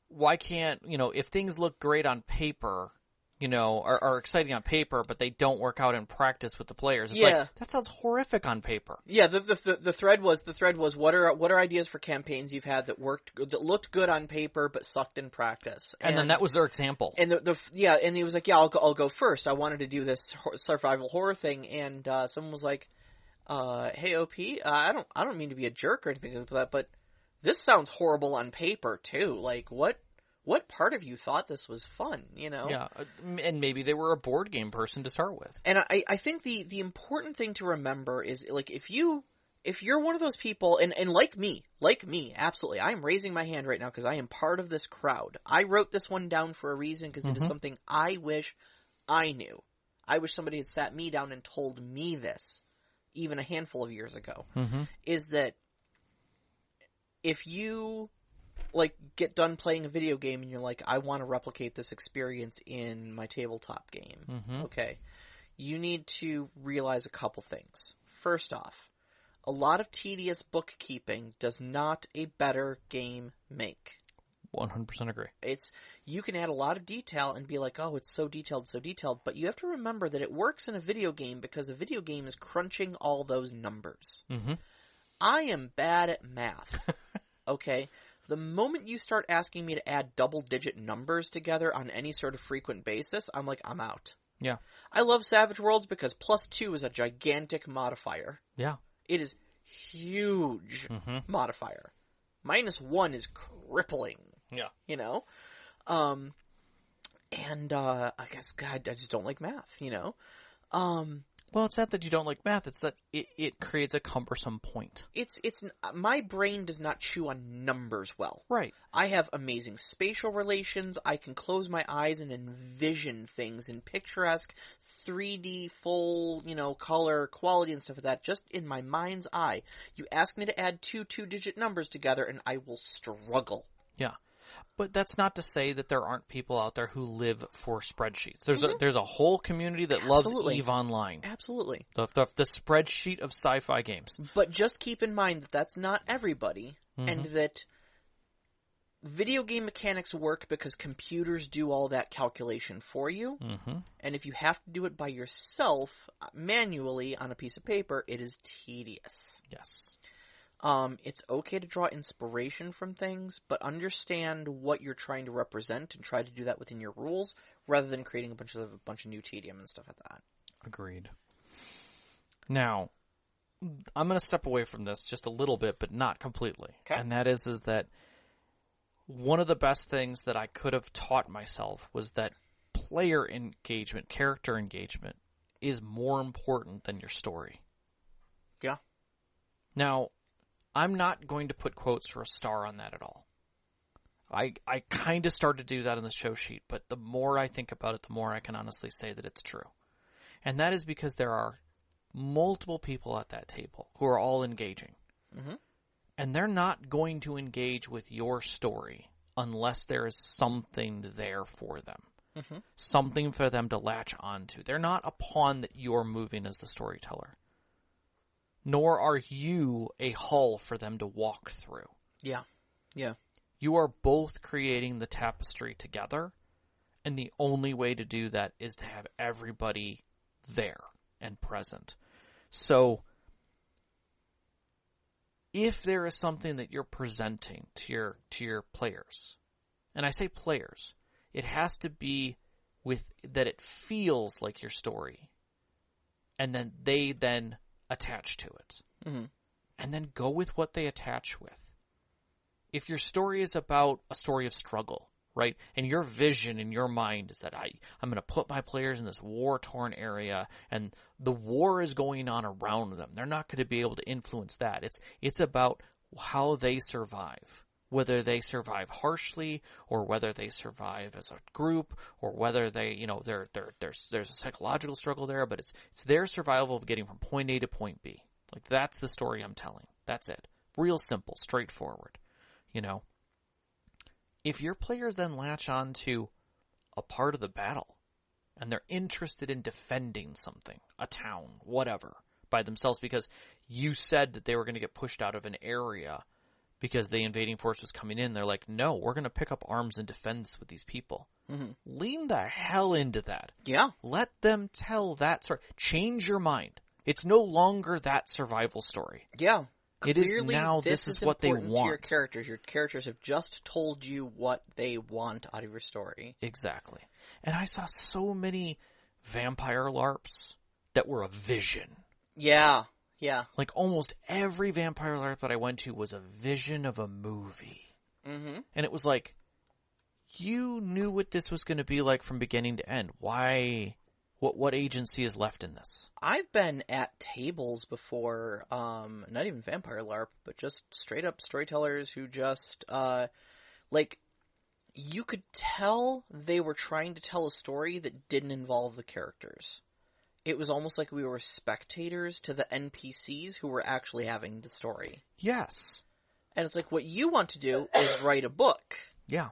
why can't, if things look great on paper, are exciting on paper, but they don't work out in practice with the players. It's like, that sounds horrific on paper. Yeah, the thread was what are ideas for campaigns you've had that looked good on paper but sucked in practice. And then that was their example. And and he was like, yeah, I'll go first. I wanted to do this survival horror thing, and someone was like, hey OP, I don't mean to be a jerk or anything like that, but this sounds horrible on paper too. Like, what part of you thought this was fun, Yeah, and maybe they were a board game person to start with. And I think the important thing to remember is, like, if you're one of those people, and like me, absolutely, I am raising my hand right now because I am part of this crowd. I wrote this one down for a reason because it is something I wish I knew. I wish somebody had sat me down and told me this, even a handful of years ago, is that if you like get done playing a video game and you're like, I want to replicate this experience in my tabletop game. Okay. You need to realize a couple things. First off, a lot of tedious bookkeeping does not a better game make. 100% agree. You can add a lot of detail and be like, oh, it's so detailed, but you have to remember that it works in a video game because a video game is crunching all those numbers. I am bad at math. Okay. The moment you start asking me to add double-digit numbers together on any sort of frequent basis, I'm like, I'm out. Yeah. I love Savage Worlds because +2 is a gigantic modifier. Yeah. It is huge modifier. -1 is crippling. Yeah. And I guess, God, I just don't like math, Well, it's not that you don't like math, it's that it creates a cumbersome point. It's my brain does not chew on numbers well. Right. I have amazing spatial relations. I can close my eyes and envision things in picturesque 3D full, color quality and stuff like that just in my mind's eye. You ask me to add two-digit numbers together and I will struggle. Yeah. But that's not to say that there aren't people out there who live for spreadsheets. There's a whole community that loves EVE Online. Absolutely. The spreadsheet of sci-fi games. But just keep in mind that that's not everybody, and that video game mechanics work because computers do all that calculation for you. And if you have to do it by yourself, manually, on a piece of paper, it is tedious. Yes. It's okay to draw inspiration from things, but understand what you're trying to represent and try to do that within your rules, rather than creating a bunch of new tedium and stuff like that. Agreed. Now, I'm going to step away from this just a little bit, but not completely. Okay. And that is that one of the best things that I could have taught myself was that player engagement, character engagement, is more important than your story. Yeah. Now, I'm not going to put quotes or a star on that at all. I kind of started to do that on the show sheet, but the more I think about it, the more I can honestly say that it's true. And that is because there are multiple people at that table who are all engaging. And they're not going to engage with your story unless there is something there for them. Something for them to latch onto. They're not a pawn that you're moving as the storyteller. Nor are you a hull for them to walk through. Yeah. Yeah. You are both creating the tapestry together, and the only way to do that is to have everybody there and present. So, if there is something that you're presenting to your players, and I say players, it has to be with that it feels like your story, and then they attach to it. And then go with what they attach with. If your story is about a story of struggle, right, and your vision in your mind is that I'm going to put my players in this war-torn area, and the war is going on around them. They're not going to be able to influence that. It's about how they survive. Whether they survive harshly, or whether they survive as a group, or whether they, there's a psychological struggle there, but it's their survival of getting from point A to point B. Like, that's the story I'm telling. That's it. Real simple, straightforward. You know, if your players then latch on to a part of the battle and they're interested in defending something, a town, whatever, by themselves because you said that they were going to get pushed out of an area because the invading force was coming in, they're like, no, we're going to pick up arms and defend this with these people. Mm-hmm. Lean the hell into that. Yeah. Let them tell that story. Change your mind. It's no longer that survival story. Yeah. It is now, this is what they want. To your characters. Your characters have just told you what they want out of your story. Exactly. And I saw so many vampire LARPs that were a vision. Yeah. Yeah. Like almost every vampire LARP that I went to was a vision of a movie. Mm-hmm. And it was like, you knew what this was going to be like from beginning to end. Why? What agency is left in this? I've been at tables before, not even vampire LARP, but just straight up storytellers who just, like, you could tell they were trying to tell a story that didn't involve the characters. It was almost like we were spectators to the NPCs who were actually having the story. Yes. And it's like, what you want to do is write a book. Yeah.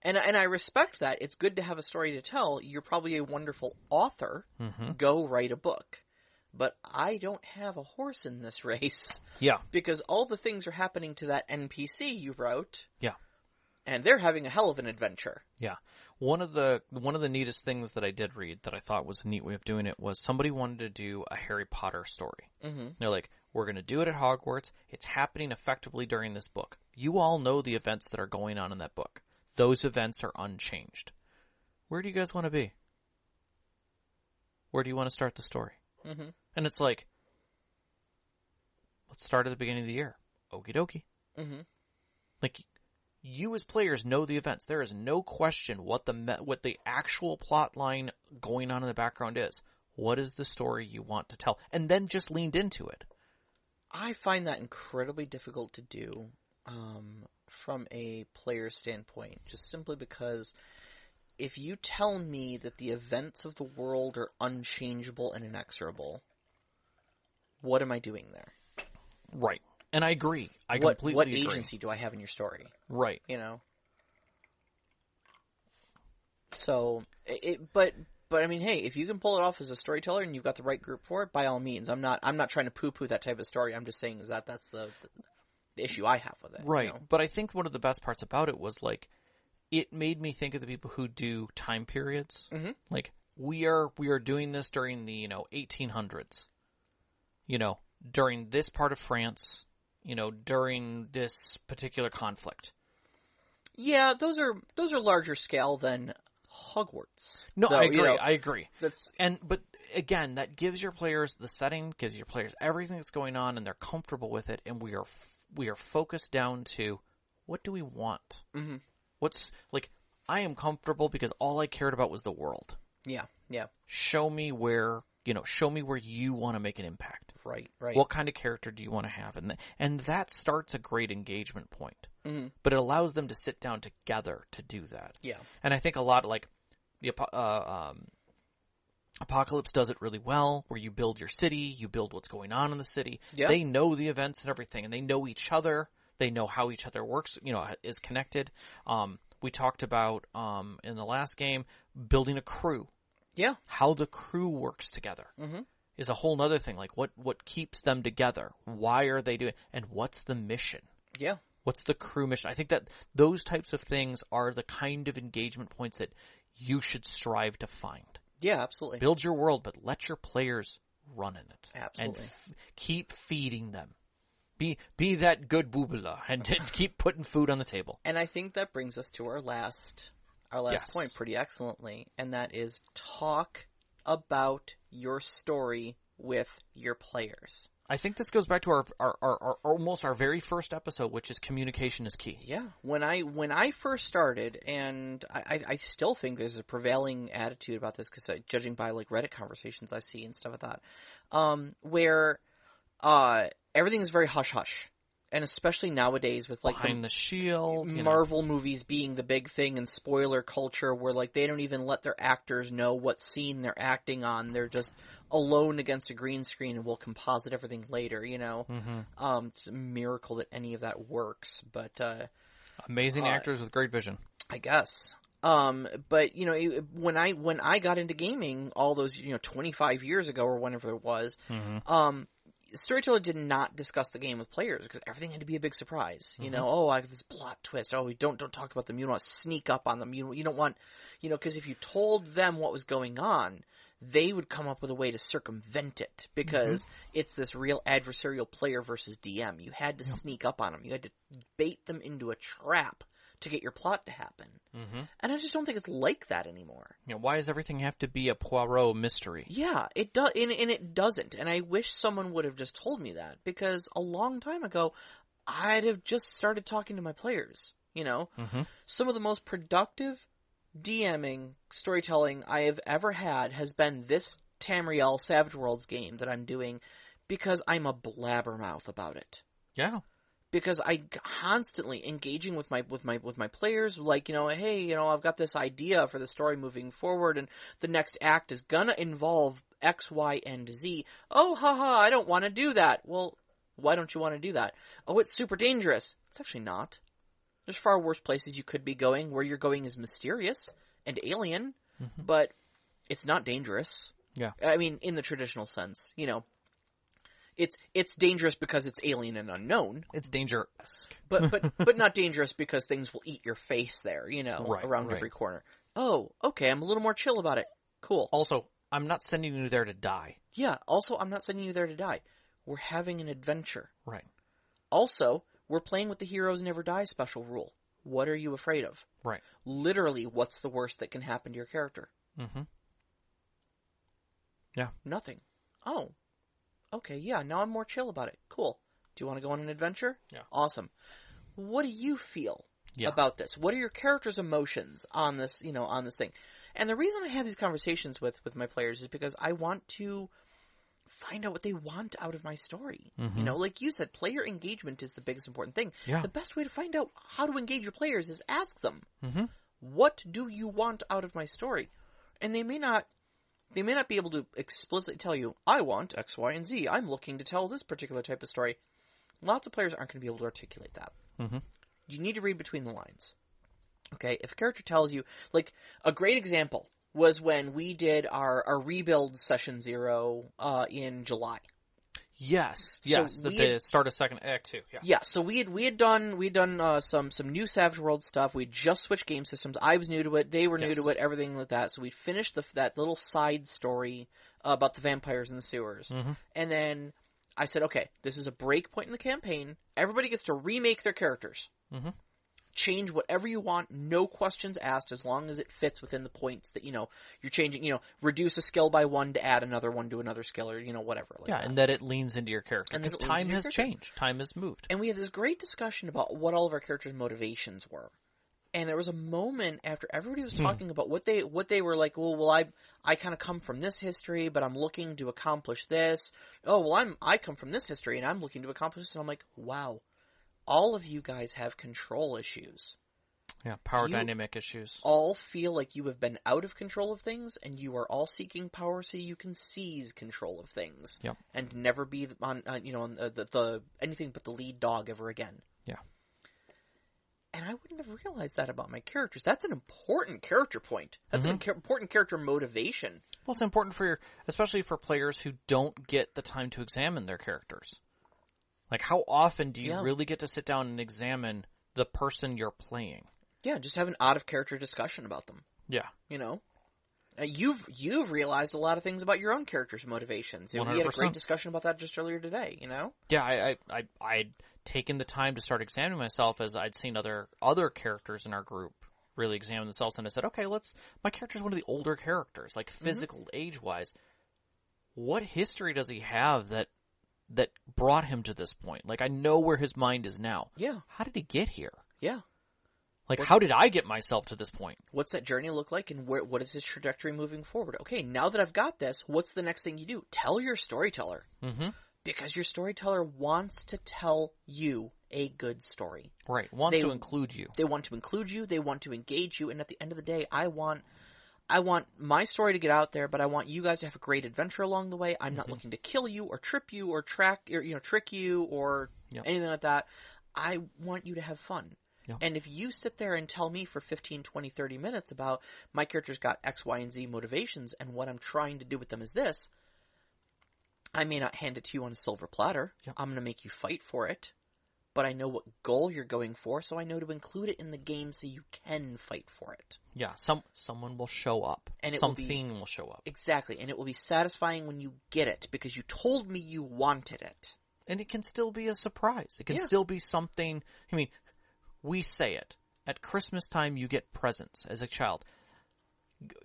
And I respect that. It's good to have a story to tell. You're probably a wonderful author. Mm-hmm. Go write a book. But I don't have a horse in this race. Yeah. Because all the things are happening to that NPC you wrote. Yeah. And they're having a hell of an adventure. Yeah. One of the neatest things that I did read that I thought was a neat way of doing it was somebody wanted to do a Harry Potter story. Mm-hmm. They're like, we're going to do it at Hogwarts. It's happening effectively during this book. You all know the events that are going on in that book. Those events are unchanged. Where do you guys want to be? Where do you want to start the story? Mm-hmm. And it's like, let's start at the beginning of the year. Okie dokie. Mm-hmm. Like, you as players know the events. There is no question what the actual plot line going on in the background is. What is the story you want to tell? And then just leaned into it. I find that incredibly difficult to do from a player standpoint, just simply because if you tell me that the events of the world are unchangeable and inexorable, what am I doing there? Right. And I agree. I completely agree. What agency do I have in your story? Right. You know? So, but I mean, hey, if you can pull it off as a storyteller and you've got the right group for it, by all means. I'm not trying to poo-poo that type of story. I'm just saying that's the issue I have with it. Right. You know? But I think one of the best parts about it was, like, it made me think of the people who do time periods. Mm-hmm. Like, we are doing this during the, 1800s. During this part of France, during this particular conflict. Yeah, those are larger scale than Hogwarts. No, though, I agree. I agree. But again, that gives your players the setting, gives your players everything that's going on, and they're comfortable with it. And we are focused down to what do we want? Mm-hmm. I am comfortable because all I cared about was the world. Yeah, yeah. Show me where you want to make an impact. Right. What kind of character do you want to have? And that starts a great engagement point. Mm-hmm. But it allows them to sit down together to do that. Yeah. And I think a lot like the Apocalypse does it really well, where you build your city, you build what's going on in the city. Yeah. They know the events and everything, and they know each other. They know how each other works, is connected. We talked about in the last game building a crew. Yeah. How the crew works together is a whole other thing. Like what keeps them together? Why are they doing? And what's the mission? Yeah. What's the crew mission? I think that those types of things are the kind of engagement points that you should strive to find. Yeah, absolutely. Build your world, but let your players run in it. Absolutely. And keep feeding them. Be that good boobala and keep putting food on the table. And I think that brings us to our last point pretty excellently, and that is talk about your story with your players. I think this goes back to our almost our very first episode, which is communication is key. Yeah. When I first started, and I still think there's a prevailing attitude about this, because judging by like Reddit conversations I see and stuff like that, where everything is very hush-hush. And especially nowadays with like Behind the Shield, Marvel movies being the big thing and spoiler culture where like they don't even let their actors know what scene they're acting on. They're just alone against a green screen and will composite everything later, It's a miracle that any of that works, but amazing actors with great vision. I guess. But when I got into gaming all those 25 years ago or whenever it was, Storyteller did not discuss the game with players because everything had to be a big surprise. Oh, I got this plot twist. Oh, don't talk about them. You don't want to sneak up on them. You don't want, because if you told them what was going on, they would come up with a way to circumvent it because it's this real adversarial player versus DM. You had to sneak up on them. You had to bait them into a trap to get your plot to happen. And I just don't think it's like that anymore. Why does everything have to be a Poirot mystery? Yeah, it does, and it doesn't. And I wish someone would have just told me that because a long time ago, I'd have just started talking to my players. Some of the most productive DMing, storytelling I have ever had has been this Tamriel Savage Worlds game that I'm doing because I'm a blabbermouth about it. Yeah. Because I constantly engaging with my players, like, hey, I've got this idea for the story moving forward, and the next act is gonna involve X, Y, and Z. Oh, haha, I don't want to do that. Well, why don't you want to do that? Oh, it's super dangerous. It's actually not. There's far worse places you could be going. Where you're going is mysterious and alien, but it's not dangerous. Yeah. I mean, in the traditional sense, It's dangerous because it's alien and unknown. It's danger-esque. But not dangerous because things will eat your face there, around every corner. Oh, okay, I'm a little more chill about it. Cool. Also, I'm not sending you there to die. Yeah, also, I'm not sending you there to die. We're having an adventure. Right. Also, we're playing with the Heroes Never Die special rule. What are you afraid of? Right. Literally, what's the worst that can happen to your character? Yeah. Nothing. Oh. Okay, yeah, now I'm more chill about it. Cool. Do you want to go on an adventure? Yeah. Awesome. What do you feel about this? What are your character's emotions on this, on this thing? And the reason I have these conversations with my players is because I want to find out what they want out of my story. Like you said, player engagement is the biggest important thing. Yeah. The best way to find out how to engage your players is ask them, what do you want out of my story? And they may not be able to explicitly tell you, I want X, Y, and Z. I'm looking to tell this particular type of story. Lots of players aren't going to be able to articulate that. You need to read between the lines. Okay, if a character tells you, like, a great example was when we did our rebuild session 0 in July. Yes, So yes. The start of second act 2. Yeah. Yeah. So we had done some new Savage World stuff. We just switched game systems. I was new to it. They were new to it. Everything like that. So we finished that little side story about the vampires in the sewers, and then I said, okay, this is a break point in the campaign. Everybody gets to remake their characters. Change whatever you want, no questions asked, as long as it fits within the points that, you're changing, reduce a skill by 1 to add another one to another skill or, whatever. Like that. And that it leans into your character. Because time has changed. Time has moved. And we had this great discussion about what all of our characters' motivations were. And there was a moment after everybody was talking about what they were like, well, I kind of come from this history, but I'm looking to accomplish this. Oh, well, I come from this history and I'm looking to accomplish this. And I'm like, wow. All of you guys have control issues. Yeah, power dynamic issues. All feel like you have been out of control of things, and you are all seeking power so you can seize control of things. Yep. And never be on the anything but the lead dog ever again. Yeah. And I wouldn't have realized that about my characters. That's an important character point. That's an important character motivation. Well, it's important especially for players who don't get the time to examine their characters. Like, how often do you really get to sit down and examine the person you're playing? Yeah, just have an out-of-character discussion about them. Yeah. You've realized a lot of things about your own character's motivations. 100%. We had a great discussion about that just earlier today, Yeah, I'd taken the time to start examining myself as I'd seen other characters in our group really examine themselves, and I said, okay, my character's one of the older characters, like physical age-wise. What history does he have that brought him to this point? Like, I know where his mind is now. Yeah. How did he get here? Yeah. Like, how did I get myself to this point? What's that journey look like, and what is his trajectory moving forward? Okay, now that I've got this, what's the next thing you do? Tell your storyteller. Because your storyteller wants to tell you a good story. Right. Wants to include you. They want to include you. They want to engage you. And at the end of the day, I want my story to get out there, but I want you guys to have a great adventure along the way. I'm not looking to kill you or trip you or trick you or anything like that. I want you to have fun. Yep. And if you sit there and tell me for 15, 20, 30 minutes about my character's got X, Y, and Z motivations and what I'm trying to do with them is this, I may not hand it to you on a silver platter. Yep. I'm going to make you fight for it. But I know what goal you're going for, so I know to include it in the game so you can fight for it. Yeah, someone will show up. And something will show up. Exactly, and it will be satisfying when you get it, because you told me you wanted it. And it can still be a surprise. It can still be something, I mean, we say it. At Christmas time, you get presents as a child.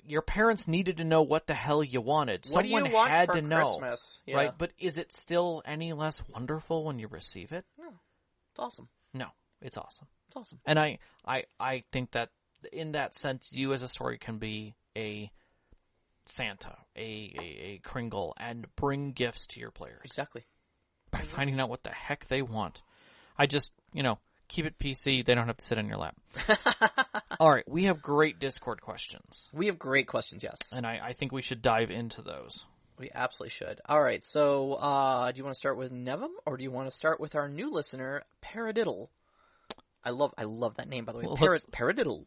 Your parents needed to know what the hell you wanted. What Someone do you want had for to know. Christmas? Yeah. Right? But is it still any less wonderful when you receive it? No. It's awesome. No, it's awesome. It's awesome. And I think that in that sense, you as a story can be a Santa, a Kringle, and bring gifts to your players. Exactly. By finding out what the heck they want. I just, keep it PC. They don't have to sit on your lap. All right, we have great Discord questions. We have great questions, yes. And I think we should dive into those. We absolutely should. All right, so do you want to start with Nevim, or do you want to start with our new listener, Paradiddle? I love that name, by the way. Well, Paradiddle.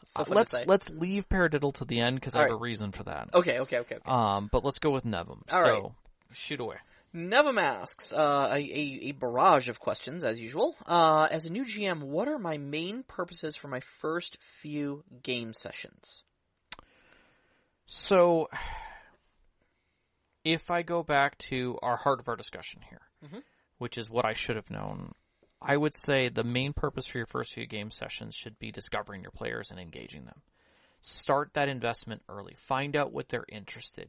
So let's leave Paradiddle to the end because I have a reason for that. Okay. But let's go with Nevim. All right. Shoot away. Nevim asks a barrage of questions as usual. As a new GM, what are my main purposes for my first few game sessions? So, if I go back to our heart of our discussion here, which is what I should have known, I would say the main purpose for your first few game sessions should be discovering your players and engaging them. Start that investment early. Find out what they're interested.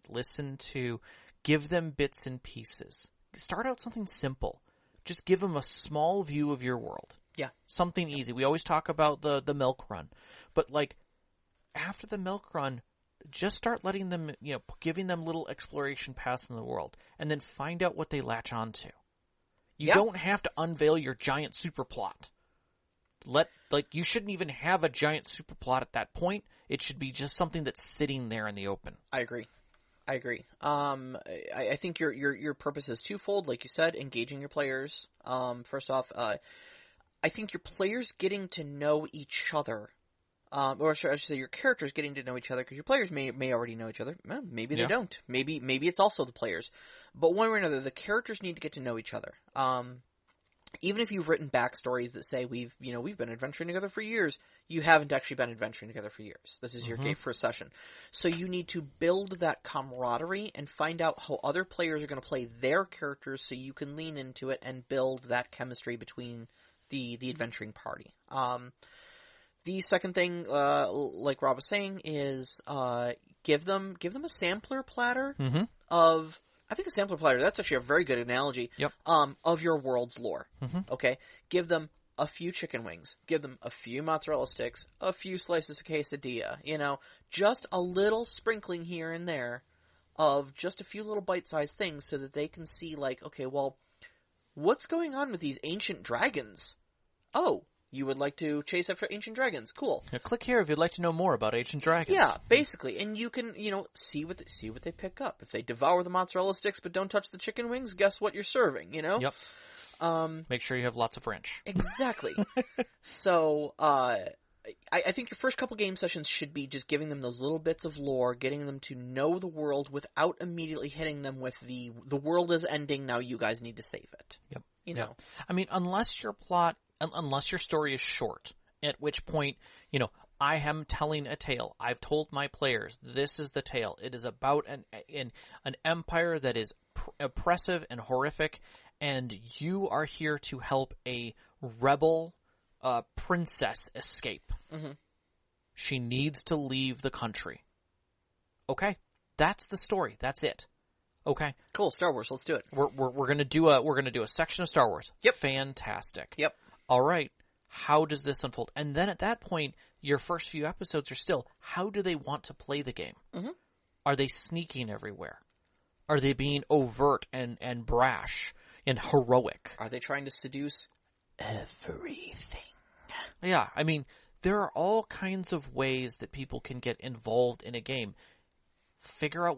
Give them bits and pieces. Start out something simple. Just give them a small view of your world. Yeah. Something easy. We always talk about the milk run. But after the milk run, just start letting them, giving them little exploration paths in the world, and then find out what they latch onto. You don't have to unveil your giant super plot. You shouldn't even have a giant super plot at that point. It should be just something that's sitting there in the open. I agree. I think your purpose is twofold, like you said, engaging your players. First off, I think your players getting to know each other. Or I should say your characters getting to know each other, because your players may already know each other. Well, maybe they don't. Maybe it's also the players. But one way or another, the characters need to get to know each other. Even if you've written backstories that say we've been adventuring together for years, you haven't actually been adventuring together for years. This is your first session. So you need to build that camaraderie and find out how other players are going to play their characters so you can lean into it and build that chemistry between the adventuring party. The second thing, like Rob was saying, is give them a sampler platter of... I think a sampler platter, that's actually a very good analogy, of your world's lore. Okay? Give them a few chicken wings. Give them a few mozzarella sticks. A few slices of quesadilla. Just a little sprinkling here and there of just a few little bite-sized things so that they can see, okay, well, what's going on with these ancient dragons? Oh, you would like to chase after ancient dragons. Cool. Now click here if you'd like to know more about ancient dragons. Yeah, basically. And you can, see what they pick up. If they devour the mozzarella sticks but don't touch the chicken wings, guess what you're serving, Yep. Make sure you have lots of French. Exactly. So, I think your first couple game sessions should be just giving them those little bits of lore, getting them to know the world without immediately hitting them with the world is ending, now you guys need to save it. Yep. Yep. I mean, unless your story is short, at which point, I am telling a tale. I've told my players, this is the tale. It is about an empire that is oppressive and horrific, and you are here to help a rebel princess escape. She needs to leave the country. Okay, that's the story. That's it. Okay, cool. Star Wars. Let's do it. We're gonna do a section of Star Wars. Yep, fantastic. Yep. All right, how does this unfold? And then at that point, your first few episodes are still, how do they want to play the game? Are they sneaking everywhere? Are they being overt and brash? and heroic. Are they trying to seduce everything? Yeah, I mean, there are all kinds of ways that people can get involved in a game. Figure out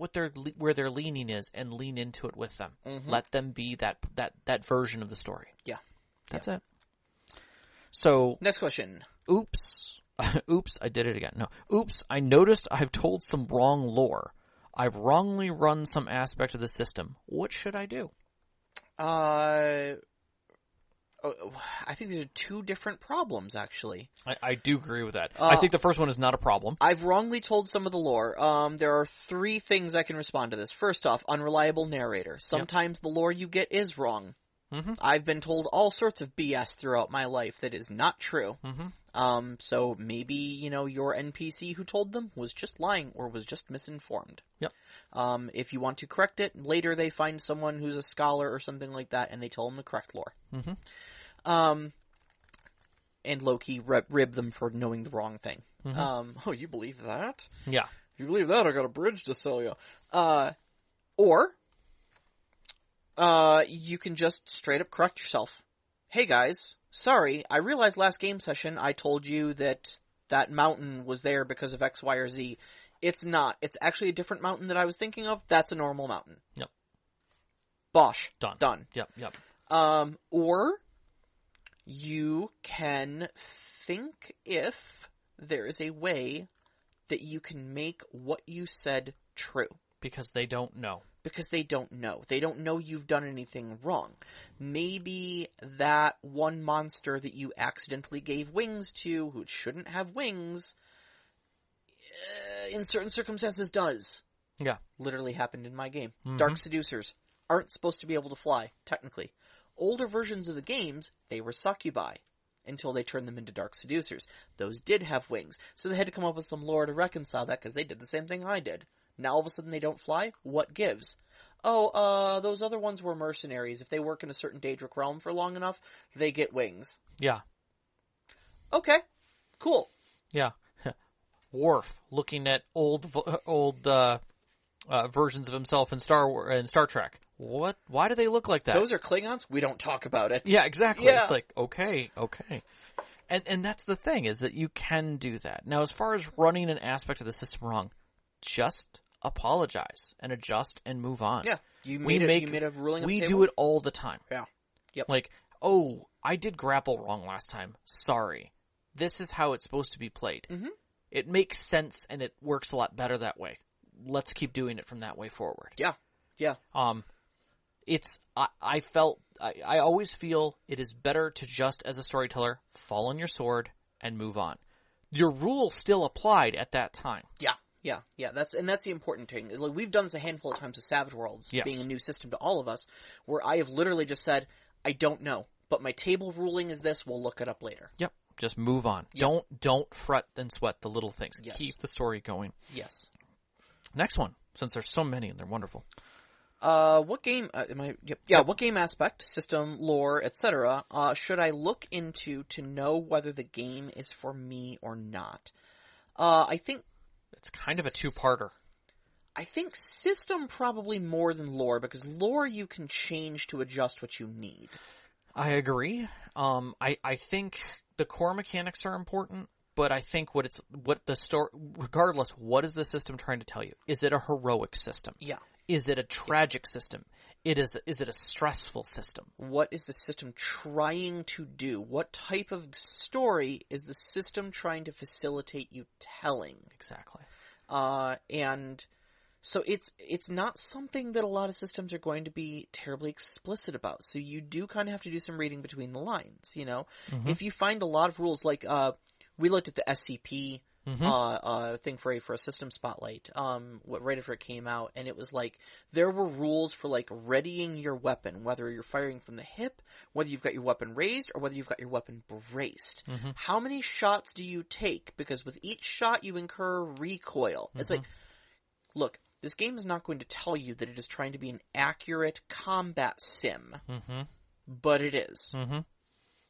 where their leaning is and lean into it with them. Mm-hmm. Let them be that version of the story. Yeah. That's it. So, next question. Oops, I did it again. No. Oops, I noticed I've told some wrong lore. I've wrongly run some aspect of the system. What should I do? I think there's two different problems, actually. I do agree with that. I think the first one is not a problem. I've wrongly told some of the lore. There are three things I can respond to this. First off, unreliable narrator. Sometimes the lore you get is wrong. Mm-hmm. I've been told all sorts of BS throughout my life that is not true. Mm-hmm. So maybe, your NPC who told them was just lying or was just misinformed. Yep. If you want to correct it, later they find someone who's a scholar or something like that and they tell them the correct lore. Mm-hmm. And low-key rib them for knowing the wrong thing. Mm-hmm. Oh, you believe that? Yeah. If you believe that, I got a bridge to sell you. Or you can just straight up correct yourself. Hey guys, sorry, I realized last game session I told you that mountain was there because of X, Y, or Z. It's not. It's actually a different mountain that I was thinking of. That's a normal mountain. Yep. Bosh. Done. Yep. Or you can think if there is a way that you can make what you said true. Because they don't know. Because they don't know. They don't know you've done anything wrong. Maybe that one monster that you accidentally gave wings to, who shouldn't have wings, in certain circumstances does. Yeah. Literally happened in my game. Mm-hmm. Dark Seducers aren't supposed to be able to fly, technically. Older versions of the games, they were succubi until they turned them into Dark Seducers. Those did have wings, so they had to come up with some lore to reconcile that because they did the same thing I did. Now all of a sudden they don't fly? What gives? Oh, those other ones were mercenaries. If they work in a certain Daedric realm for long enough, they get wings. Yeah. Okay. Cool. Yeah. Worf looking at old versions of himself in Star Trek. What? Why do they look like that? Those are Klingons? We don't talk about it. Yeah, exactly. Yeah. It's like, okay. And that's the thing, is that you can do that. Now, as far as running an aspect of the system wrong, just apologize and adjust and move on. Yeah. You made a ruling on the We table? do it all the time. Yeah. Yep. Like, oh, I did grapple wrong last time. Sorry. This is how it's supposed to be played. Mm-hmm. It makes sense and it works a lot better that way. Let's keep doing it from that way forward. Yeah. Yeah. I always feel it is better to just, as a storyteller, fall on your sword and move on. Your rule still applied at that time. Yeah. That's the important thing. Like, we've done this a handful of times with Savage Worlds, Yes. being a new system to all of us, where I have literally just said, I don't know, but my table ruling is this, we'll look it up later. Yep. Just move on. Yep. Don't fret and sweat the little things. Yes. Keep the story going. Yes. Next one, since there's so many and they're wonderful. What game, what game aspect, system, lore, etc., should I look into to know whether the game is for me or not? I think It's kind of a two-parter. I think system probably more than lore, because lore you can change to adjust what you need. I agree. I think the core mechanics are important, but I think regardless, what is the system trying to tell you? Is it a heroic system? Yeah. Is it a tragic system? Is it a stressful system? What is the system trying to do? What type of story is the system trying to facilitate you telling? Exactly. And so it's not something that a lot of systems are going to be terribly explicit about. So you do kind of have to do some reading between the lines, you know? Mm-hmm. If you find a lot of rules, like, we looked at the SCP, thing for a system spotlight, right after it came out, and it was like, there were rules for, like, readying your weapon, whether you're firing from the hip, whether you've got your weapon raised, or whether you've got your weapon braced. Mm-hmm. How many shots do you take? Because with each shot you incur recoil. It's like, look, this game is not going to tell you that it is trying to be an accurate combat sim, but it is. Mm-hmm.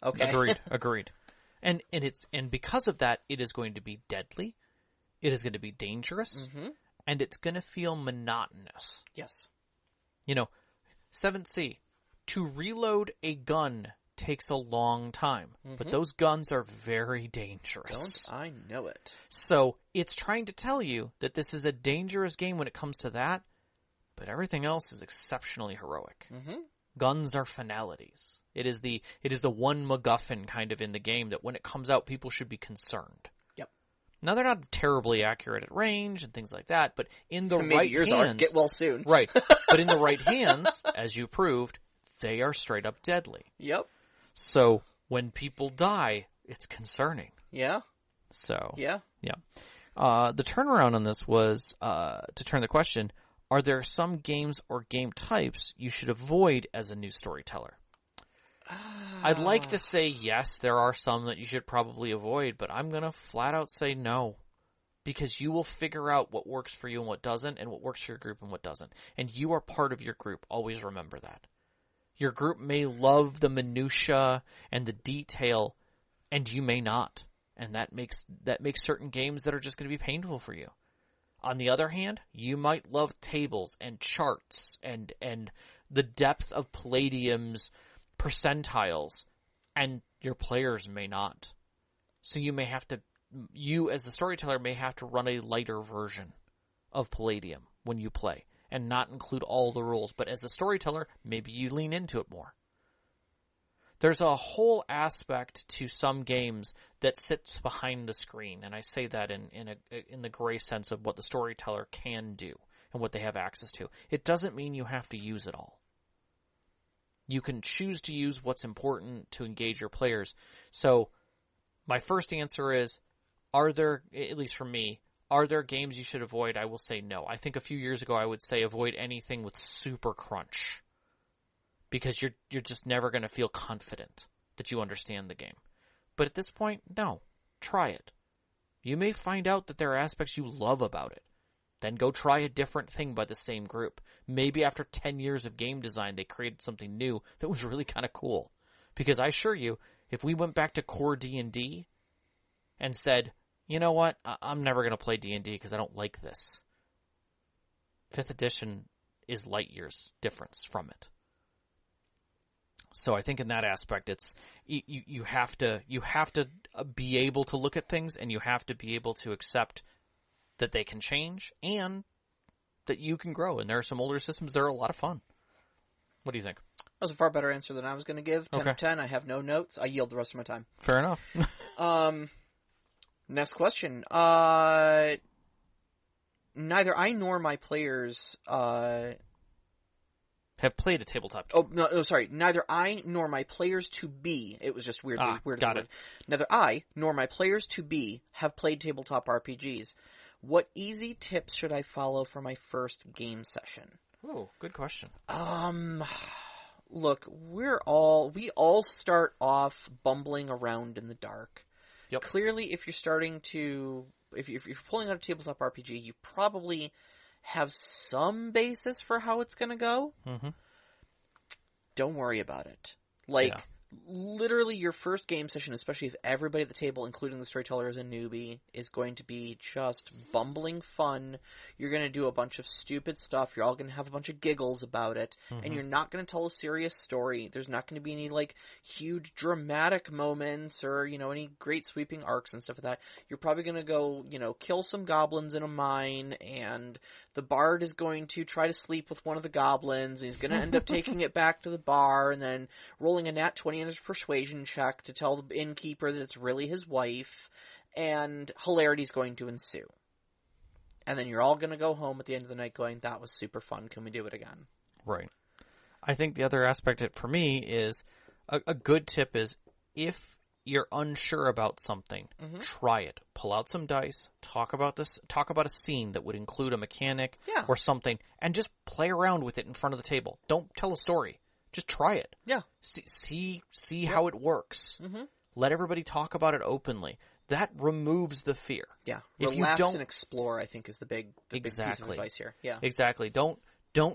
Okay? Agreed. And because of that, it is going to be deadly, it is going to be dangerous, and it's going to feel monotonous. Yes. You know, 7th Sea, To reload a gun takes a long time, but those guns are very dangerous. Don't I know it? So it's trying to tell you that this is a dangerous game when it comes to that, but everything else is exceptionally heroic. Guns are finalities. It is the one MacGuffin kind of in the game that when it comes out, people should be concerned. Yep. Now, they're not terribly accurate at range and things like that, but in the Maybe right yours hands... are. Get well soon. Right. But in the right hands, as you proved, they are straight up deadly. Yep. So when people die, it's concerning. Yeah. So. Yeah. Yeah. The turnaround on this was, to turn the question, are there some games or game types you should avoid as a new storyteller? I'd like to say yes, there are some that you should probably avoid, but I'm going to flat out say no. Because you will figure out what works for you and what doesn't, and what works for your group and what doesn't. And you are part of your group. Always remember that. Your group may love the minutia and the detail, and you may not. And that makes certain games that are just going to be painful for you. On the other hand, you might love tables and charts and the depth of Palladium's percentiles, and your players may not. So you as the storyteller may have to run a lighter version of Palladium when you play and not include all the rules. But as a storyteller, maybe you lean into it more. There's a whole aspect to some games that sits behind the screen, and I say that in the gray sense of what the storyteller can do and what they have access to. It doesn't mean you have to use it all. You can choose to use what's important to engage your players. So my first answer is, are there, at least for me, are there games you should avoid? I will say no. I think a few years ago I would say avoid anything with super crunch. Because you're just never going to feel confident that you understand the game. But at this point, no. Try it. You may find out that there are aspects you love about it. Then go try a different thing by the same group. Maybe after 10 years of game design, they created something new that was really kind of cool. Because I assure you, if we went back to core D&D and said, you know what, I'm never going to play D&D because I don't like this. 5th edition is light years difference from it. So I think in that aspect, it's you have to be able to look at things, and you have to be able to accept that they can change and that you can grow. And there are some older systems that are a lot of fun. What do you think? That was a far better answer than I was going to give. 10 okay. of 10. I have no notes. I yield the rest of my time. Fair enough. Next question. Neither I nor my players have played a tabletop game. Oh, no, sorry. Neither I nor my players to be, it was just weirdly got it. Neither I nor my players to be have played tabletop RPGs. What easy tips should I follow for my first game session? Oh, good question. Look, we all start off bumbling around in the dark. Yep. Clearly, if you're pulling out a tabletop RPG, you probably have some basis for how it's going to go. Mm-hmm. Don't worry about it. Literally your first game session, especially if everybody at the table, including the storyteller, is a newbie, is going to be just bumbling fun. You're going to do a bunch of stupid stuff. You're all going to have a bunch of giggles about it. And you're not going to tell a serious story. There's not going to be any, huge dramatic moments or, any great sweeping arcs and stuff like that. You're probably going to go, kill some goblins in a mine, and the bard is going to try to sleep with one of the goblins, and he's going to end up taking it back to the bar, and then rolling a nat 20 on his persuasion check to tell the innkeeper that it's really his wife, and hilarity's going to ensue. And then you're all going to go home at the end of the night going, that was super fun, can we do it again? Right. I think the other aspect of it for me is, a good tip is, if you're unsure about something, try it. Pull out some dice, talk about a scene that would include a mechanic or something, and just play around with it in front of the table. Don't tell a story. Just try it. Yeah. See how it works. Let everybody talk about it openly. That removes the fear. Yeah. Relax and explore, I think, is the big piece of advice here. Yeah. Exactly. Don't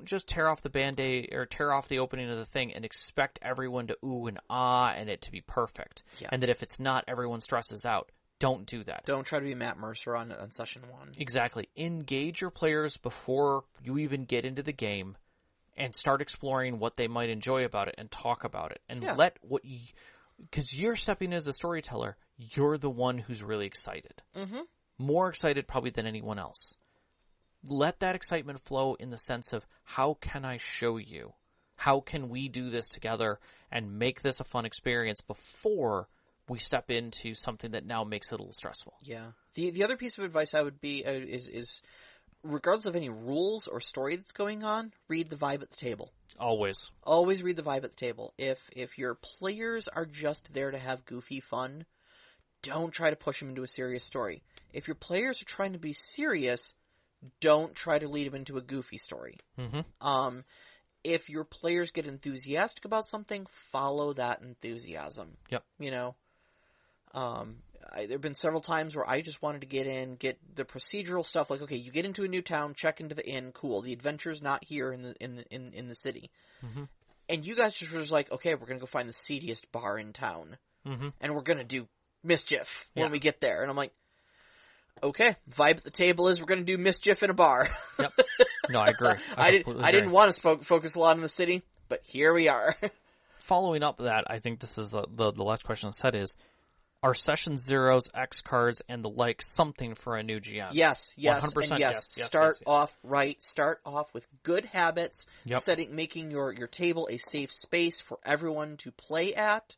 just tear off the Band-Aid or tear off the opening of the thing and expect everyone to ooh and ah and it to be perfect. Yeah. And that if it's not, everyone stresses out. Don't do that. Don't try to be Matt Mercer on session 1. Exactly. Engage your players before you even get into the game and start exploring what they might enjoy about it and talk about it. And because you're stepping in as a storyteller, you're the one who's really excited. Mm-hmm. More excited probably than anyone else. Let that excitement flow in the sense of, how can I show you? How can we do this together and make this a fun experience before we step into something that now makes it a little stressful? Yeah. The other piece of advice I would be is regardless of any rules or story that's going on, read the vibe at the table. Always. Always read the vibe at the table. If your players are just there to have goofy fun, don't try to push them into a serious story. If your players are trying to be serious, don't try to lead them into a goofy story. Mm-hmm. If your players get enthusiastic about something, follow that enthusiasm. Yep. You know, there have been several times where I just wanted to get the procedural stuff. Like, okay, you get into a new town, check into the inn, cool. The adventure's not here in the city, mm-hmm. and you guys just were just like, okay, we're gonna go find the seediest bar in town, mm-hmm. and we're gonna do mischief when we get there. And I'm like, okay, vibe at the table is we're gonna do mischief in a bar. Yep. No, I agree. I didn't want to focus a lot on the city, but here we are. Following up that, I think this is the last question I said is, are session zeros, X cards, and the like something for a new GM? Yes, 100% yes. Start off right. Start off with good habits, making your table a safe space for everyone to play at,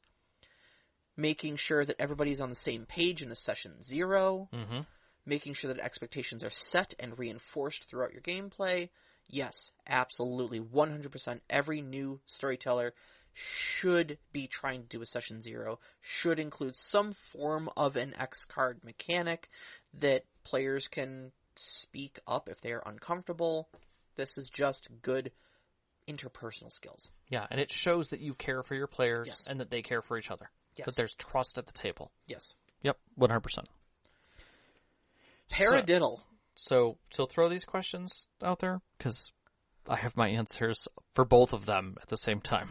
making sure that everybody's on the same page in a session 0, mm-hmm. making sure that expectations are set and reinforced throughout your gameplay. Yes, absolutely, 100%. Every new storyteller should be trying to do a session 0, should include some form of an X card mechanic that players can speak up if they are uncomfortable. This is just good interpersonal skills. Yeah, and it shows that you care for your players and that they care for each other. Yes. That there's trust at the table. Yes. Yep, 100%. Paradiddle. So throw these questions out there, because I have my answers for both of them at the same time.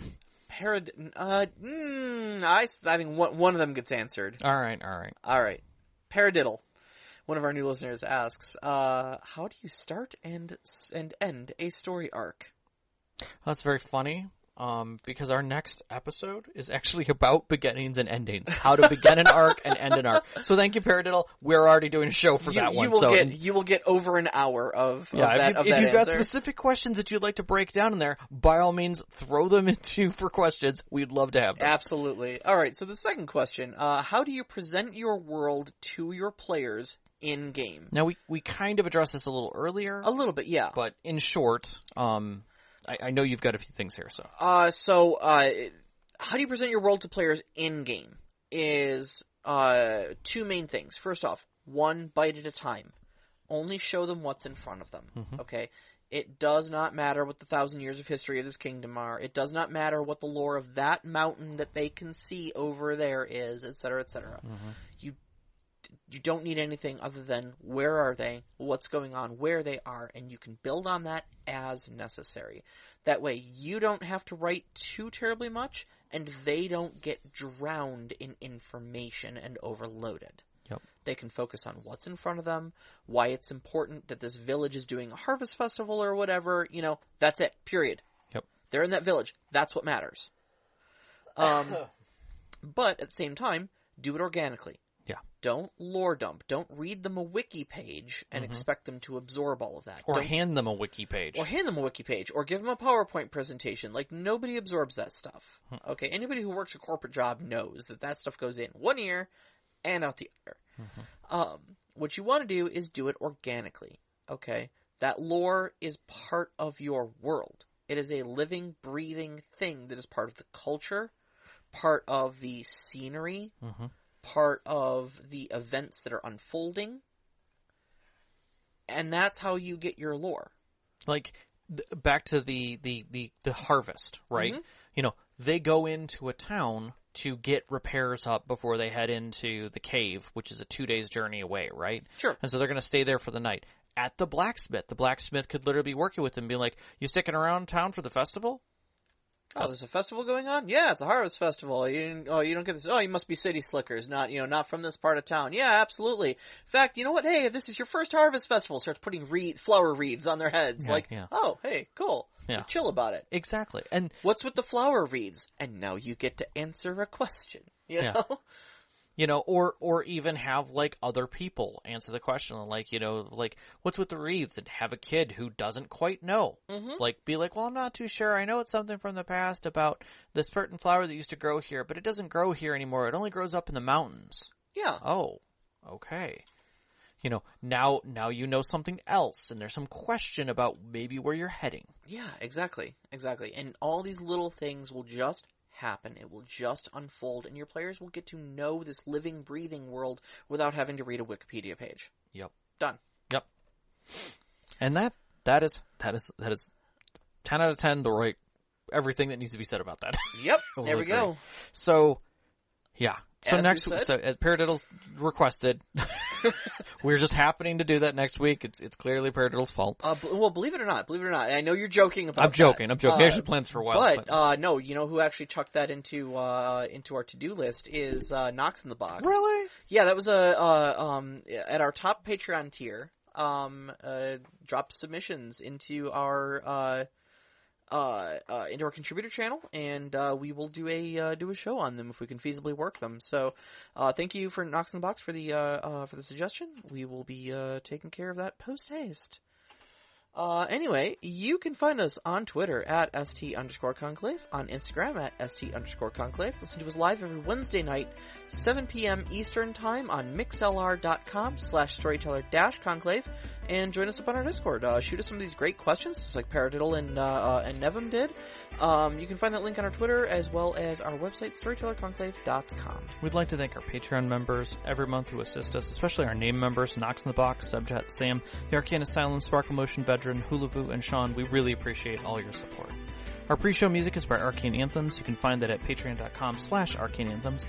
I think one of them gets answered. All right. Paradiddle. One of our new listeners asks, how do you start and end a story arc? That's very funny. Because our next episode is actually about beginnings and endings. How to begin an arc and end an arc. So thank you, Paradiddle. We're already doing a show for that one. You will get over an hour of that If you've got specific questions that you'd like to break down in there, by all means, throw them into for questions. We'd love to have them. Absolutely. All right, so the second question. How do you present your world to your players in-game? Now, we kind of addressed this a little earlier. A little bit, yeah. But in short, I know you've got a few things here, so. How do you present your world to players in-game is two main things. First off, one bite at a time. Only show them what's in front of them, mm-hmm. okay? It does not matter what the 1,000 years of history of this kingdom are. It does not matter what the lore of that mountain that they can see over there is, etc., etc. Mm-hmm. You don't need anything other than where are they, what's going on, where they are, and you can build on that as necessary. That way you don't have to write too terribly much, and they don't get drowned in information and overloaded. Yep. They can focus on what's in front of them, why it's important that this village is doing a harvest festival or whatever. That's it, period. Yep. They're in that village. That's what matters. But at the same time, do it organically. Yeah. Don't lore dump. Don't read them a wiki page and mm-hmm. expect them to absorb all of that. Or hand them a wiki page. Or give them a PowerPoint presentation. Like, nobody absorbs that stuff. Okay, anybody who works a corporate job knows that stuff goes in one ear and out the other. Mm-hmm. What you want to do is do it organically. Okay? That lore is part of your world. It is a living, breathing thing that is part of the culture, part of the scenery, mm-hmm. part of the events that are unfolding, and that's how you get your lore. Like, back to the harvest, right? Mm-hmm. They go into a town to get repairs up before they head into the cave, which is a 2 days journey away, right? Sure. And so they're going to stay there for the night. At the blacksmith could literally be working with them, being like, "You sticking around town for the festival?" Oh, there's a festival going on? Yeah, it's a harvest festival. You don't get this. Oh, you must be city slickers, not from this part of town. Yeah, absolutely. In fact, you know what? Hey, if this is your first harvest festival, starts putting flower wreaths on their heads. Oh, hey, cool. Yeah. Like, chill about it. Exactly. And what's with the flower wreaths? And now you get to answer a question. You know? You know, or even have, like, other people answer the question. Like, you know, like, what's with the wreaths? And have a kid who doesn't quite know. Mm-hmm. Like, be like, well, I'm not too sure. I know it's something from the past about this certain flower that used to grow here, but it doesn't grow here anymore. It only grows up in the mountains. Yeah. Oh, okay. You know, now you know something else, and there's some question about maybe where you're heading. Yeah, exactly. And all these little things will just happen. It will just unfold, and your players will get to know this living, breathing world without having to read a Wikipedia page. Yep. Done. Yep. And that is 10 out of 10, the right, everything that needs to be said about that. Yep. There we go. So, yeah. So as Paradiddle's requested, we're just happening to do that next week. It's clearly Paradiddle's fault. Well, believe it or not, I know you're joking about I'm joking. I actually planned for a while. But no, you know who actually chucked that into our to-do list is Knox in the Box. Really? Yeah, that was at our top Patreon tier. Dropped submissions into our contributor channel, and we will do a show on them if we can feasibly work them. So, thank you for Knox in the Box for the suggestion. We will be taking care of that post haste. Anyway, you can find us on Twitter at @ST_Conclave, on Instagram at @ST_Conclave. Listen to us live every Wednesday night, 7 p.m. Eastern Time on mixlr.com/storyteller-conclave, and join us up on our Discord. Shoot us some of these great questions, just like Paradiddle and Nevim did. You can find that link on our Twitter as well as our website, storytellerconclave.com. We'd like to thank our Patreon members every month who assist us, especially our name members, Knox in the Box, Subjet, Sam, the Arcane Asylum, Sparkle Motion Veteran, Hulavu, and Sean. We really appreciate all your support. Our pre-show music is by Arcane Anthems. You can find that at patreon.com/arcaneanthems.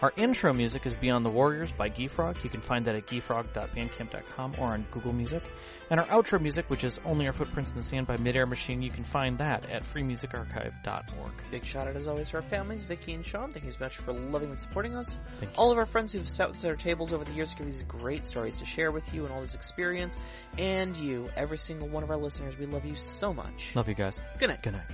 Our intro music is Beyond the Warriors by Geefrog. You can find that at geefrog.bandcamp.com or on Google Music. And our outro music, which is Only Our Footprints in the Sand by Midair Machine, you can find that at freemusicarchive.org. Big shout out as always to our families, Vicky and Sean. Thank you so much for loving and supporting us. Thank you. All of our friends who've sat with us at our tables over the years to give these great stories to share with you and all this experience. And you, every single one of our listeners, we love you so much. Love you guys. Good night. Good night.